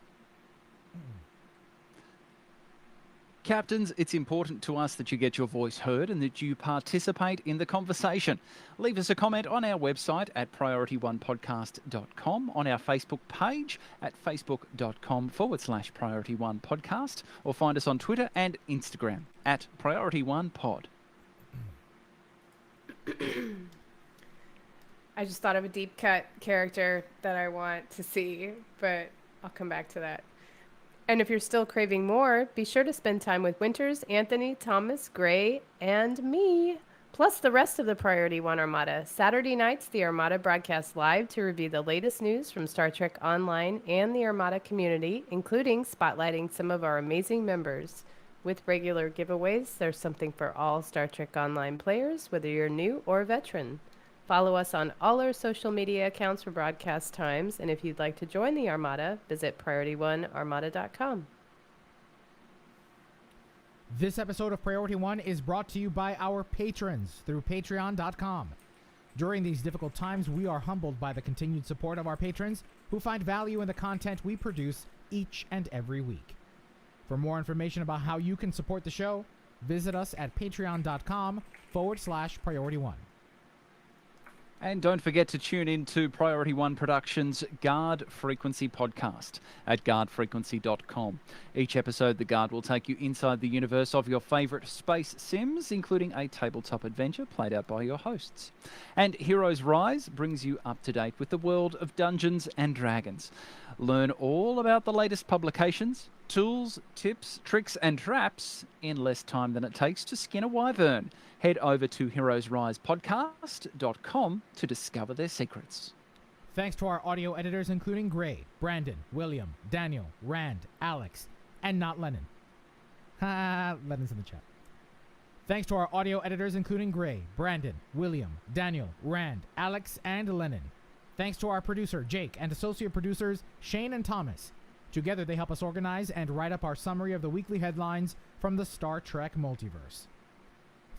Captains, it's important to us that you get your voice heard and that you participate in the conversation. Leave us a comment on our website at PriorityOnePodcast.com, on our Facebook page at Facebook.com/PriorityOnePodcast, or find us on Twitter and Instagram at PriorityOnePod. I just thought of a deep cut character that I want to see, but I'll come back to that. And if you're still craving more, be sure to spend time with Winters, Anthony, Thomas, Gray, and me, plus the rest of the Priority One Armada. Saturday nights, the Armada broadcasts live to review the latest news from Star Trek Online and the Armada community, including spotlighting some of our amazing members. With regular giveaways, there's something for all Star Trek Online players, whether you're new or veteran. Follow us on all our social media accounts for broadcast times, and if you'd like to join the Armada, visit PriorityOneArmada.com. This episode of Priority One is brought to you by our patrons through Patreon.com. During these difficult times, we are humbled by the continued support of our patrons who find value in the content we produce each and every week. For more information about how you can support the show, visit us at patreon.com/PriorityOne. And don't forget to tune in to Priority One Productions' Guard Frequency podcast at guardfrequency.com. Each episode, the Guard will take you inside the universe of your favourite space sims, including a tabletop adventure played out by your hosts. And Heroes Rise brings you up to date with the world of Dungeons and Dragons. Learn all about the latest publications, tools, tips, tricks, and traps in less time than it takes to skin a wyvern. Head over to heroesrisepodcast.com to discover their secrets. Thanks to our audio editors, including Gray, Brandon, William, Daniel, Rand, Alex, and not Lennon. Ha, Lennon's in the chat. Thanks to our audio editors, including Gray, Brandon, William, Daniel, Rand, Alex, and Lennon. Thanks to our producer, Jake, and associate producers, Shane and Thomas. Together, they help us organize and write up our summary of the weekly headlines from the Star Trek multiverse.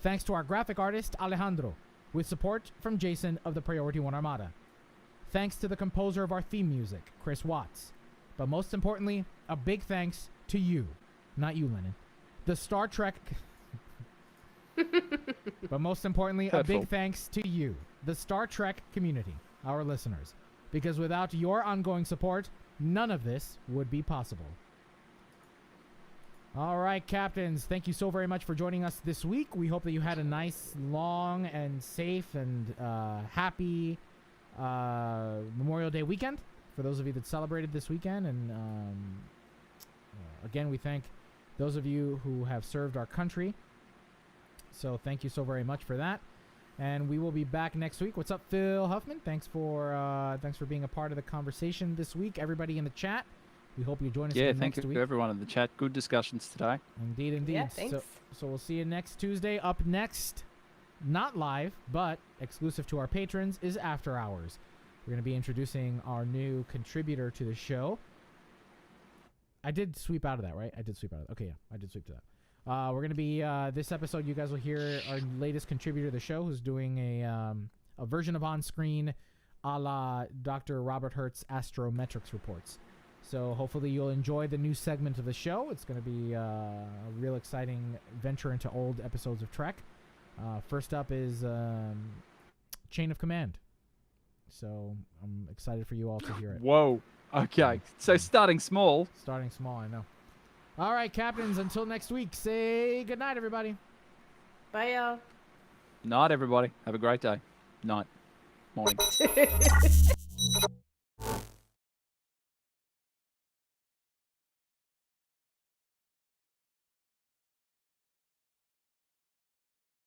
Thanks to our graphic artist, Alejandro, with support from Jason of the Priority One Armada. Thanks to the composer of our theme music, Chris Watts. But most importantly, a big thanks to you. Not you, Lennon. The Star Trek... But most importantly, a big thanks to you, the Star Trek community, our listeners. because without your ongoing support, none of this would be possible. All right, captains, thank you so very much for joining us this week. We hope that you had a nice, long, and safe and happy Memorial Day weekend for those of you that celebrated this weekend. And again, we thank those of you who have served our country. So thank you so very much for that. And we will be back next week. What's up, Phil Huffman? Thanks for being a part of the conversation this week. Everybody in the chat, we hope you join us again next week. Yeah, thank you to everyone in the chat. Good discussions today. Indeed, indeed. Yeah, thanks. So we'll see you next Tuesday. Up next, not live, but exclusive to our patrons, is After Hours. We're going to be introducing our new contributor to the show. I did sweep out of that, right? I did sweep out of that. Okay, yeah, I did sweep to that. We're going to be, this episode, you guys will hear our latest contributor to the show who's doing a version of on-screen a la Dr. Robert Hertz Astrometrics Reports. So hopefully you'll enjoy the new segment of the show. It's going to be a real exciting venture into old episodes of Trek. First up is Chain of Command. So I'm excited for you all to hear it. Whoa. Okay. So starting small. Starting small, I know. All right, captains, until next week, say goodnight, everybody. Bye, y'all. Night, everybody. Have a great day. Night. Morning.